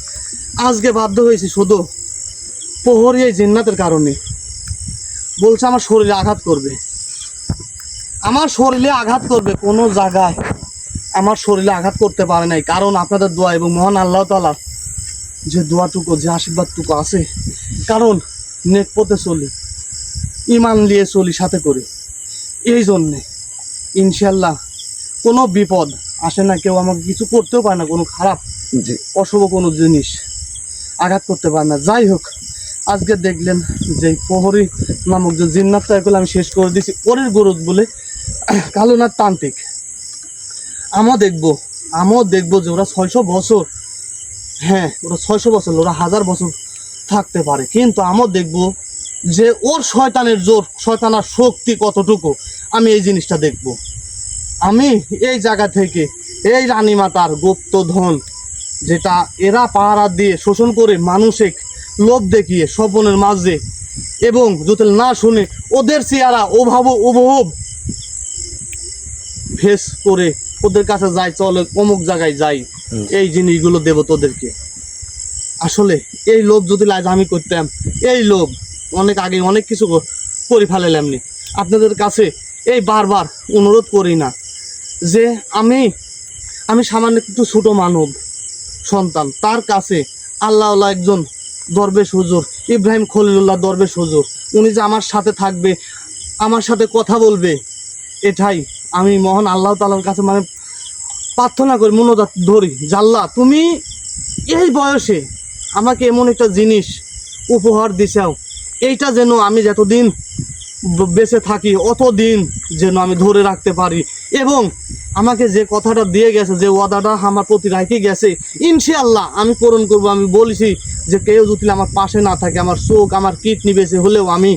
[SPEAKER 2] আজকে বাধ্য হয়েছি শুধু প্রহরী এই জিন্নাতের কারণে। বলছে আমার শরীরে আঘাত করবে, আমার শরীরে আঘাত করবে, কোনো জায়গায় আমার শরীরে আঘাত করতে পারে নাই, কারণ আপনাদের দোয়া এবং মহান আল্লাহ তাআলা যে দোয়াটুকু, যে আশীর্বাদটুকু আছে, কারণ নেক পথে চলি, ইমান নিয়ে চলি সাথে করে, এই জন্যে ইনশাল্লাহ কোনো বিপদ আসে না, কেউ আমাকে কিছু করতেও পারে না, কোনো খারাপ
[SPEAKER 1] জি
[SPEAKER 2] অশুভ কোনো জিনিস আঘাত করতে পারে না। যাই হোক, আজকে দেখলেন যে প্রহরী নামক যে জিন্নাতটা এগুলো আমি শেষ করে দিয়েছি, ওরের গরুদ বলে কালুনাথ তান্ত্রিক। আমিও দেখবো যে ওরা 600 বছর, হ্যাঁ ওরা 600 বছর, ওরা 1000 বছর থাকতে পারে, কিন্তু আমিও দেখবো যে ওর শয়তানের জোর, শয়তানার শক্তি কতটুকু, আমি এই জিনিসটা দেখব। আমি এই জায়গা থেকে এই রানীমাতার গুপ্তধন, যেটা এরা পাহারা দিয়ে শোষণ করে মানুষে লোভ দেখিয়ে স্বপনের মাঝে, এবং যদি না শুনে ওদের চেহারা ওভাব ফেস করে ওদের কাছে যাই, চলে অমুক জায়গায় যাই, এই জিনিসগুলো দেব তোদেরকে। আসলে এই লোভ যদি লাজ আমি করতাম, এই লোভ অনেক আগে অনেক কিছু করে ফেলালামনি। আপনাদের কাছে এই বারবার অনুরোধ করি না যে আমি সামান্য একটু ছোট মানব সন্তান, তার কাছে আল্লাহ একজন দরবেশ হুজুর, ইব্রাহিম খলিলুল্লাহ দরবেশ হুজুর, উনি যে আমার সাথে থাকবে, আমার সাথে কথা বলবে, এটাই আমি মহান আল্লাহ তাআলার কাছে মানে প্রার্থনা করি, মনোজাত ধরি, জাল্লা তুমি এই বয়সে আমাকে এমন একটা জিনিস উপহার দিছাও, এইটা যেন আমি যতদিন বেঁচে থাকি অতদিন যেন আমি ধরে রাখতে পারি, এবং আমাকে যে কথাটা দিয়ে গেছে, যে ওয়াদাটা আমার প্রতি রাখি গেছে, ইনশাআল্লাহ আমি পূরণ করব। আমি বলেছি যে কেউ যদি আমার পাশে না থাকে, আমার চোখ, আমার কিডনি বেঁচে হলেও আমি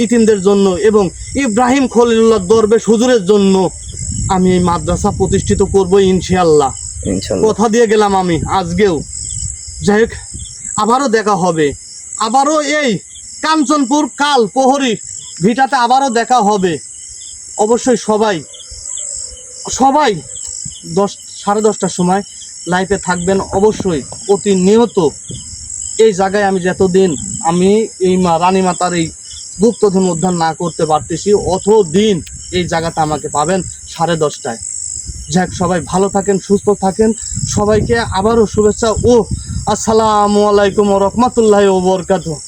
[SPEAKER 2] ইতিমদের জন্য এবং ইব্রাহিম খলিলুল্লাহ দরবেশ হুজুরের জন্য আমি এই মাদ্রাসা প্রতিষ্ঠিত করব ইনশাআল্লাহ।
[SPEAKER 1] ইনশাল্লাহ।
[SPEAKER 2] কথা দিয়ে গেলাম আমি আজকেও। যাই হোক, আবারও দেখা হবে, আবারও এই কাঞ্চনপুর কাল প্রহরী ভিটাতে আবারও দেখা হবে। অবশ্যই সবাই 10:30টার সময় লাইভে থাকবেন অবশ্যই প্রতিনিয়ত। এই জায়গায় আমি যতদিন আমি এই রানীমাতার এই গুপ্তধন উদ্ধার না করতে পারতেছি অতদিন এই জায়গাতে আমাকে পাবেন 10:30টায়। যাক, সবাই ভালো থাকেন, সুস্থ থাকেন। সবাইকে আবারও শুভেচ্ছা ও আসসালামু আলাইকুম ওয়া রাহমাতুল্লাহি ওয়া বারাকাতুহু।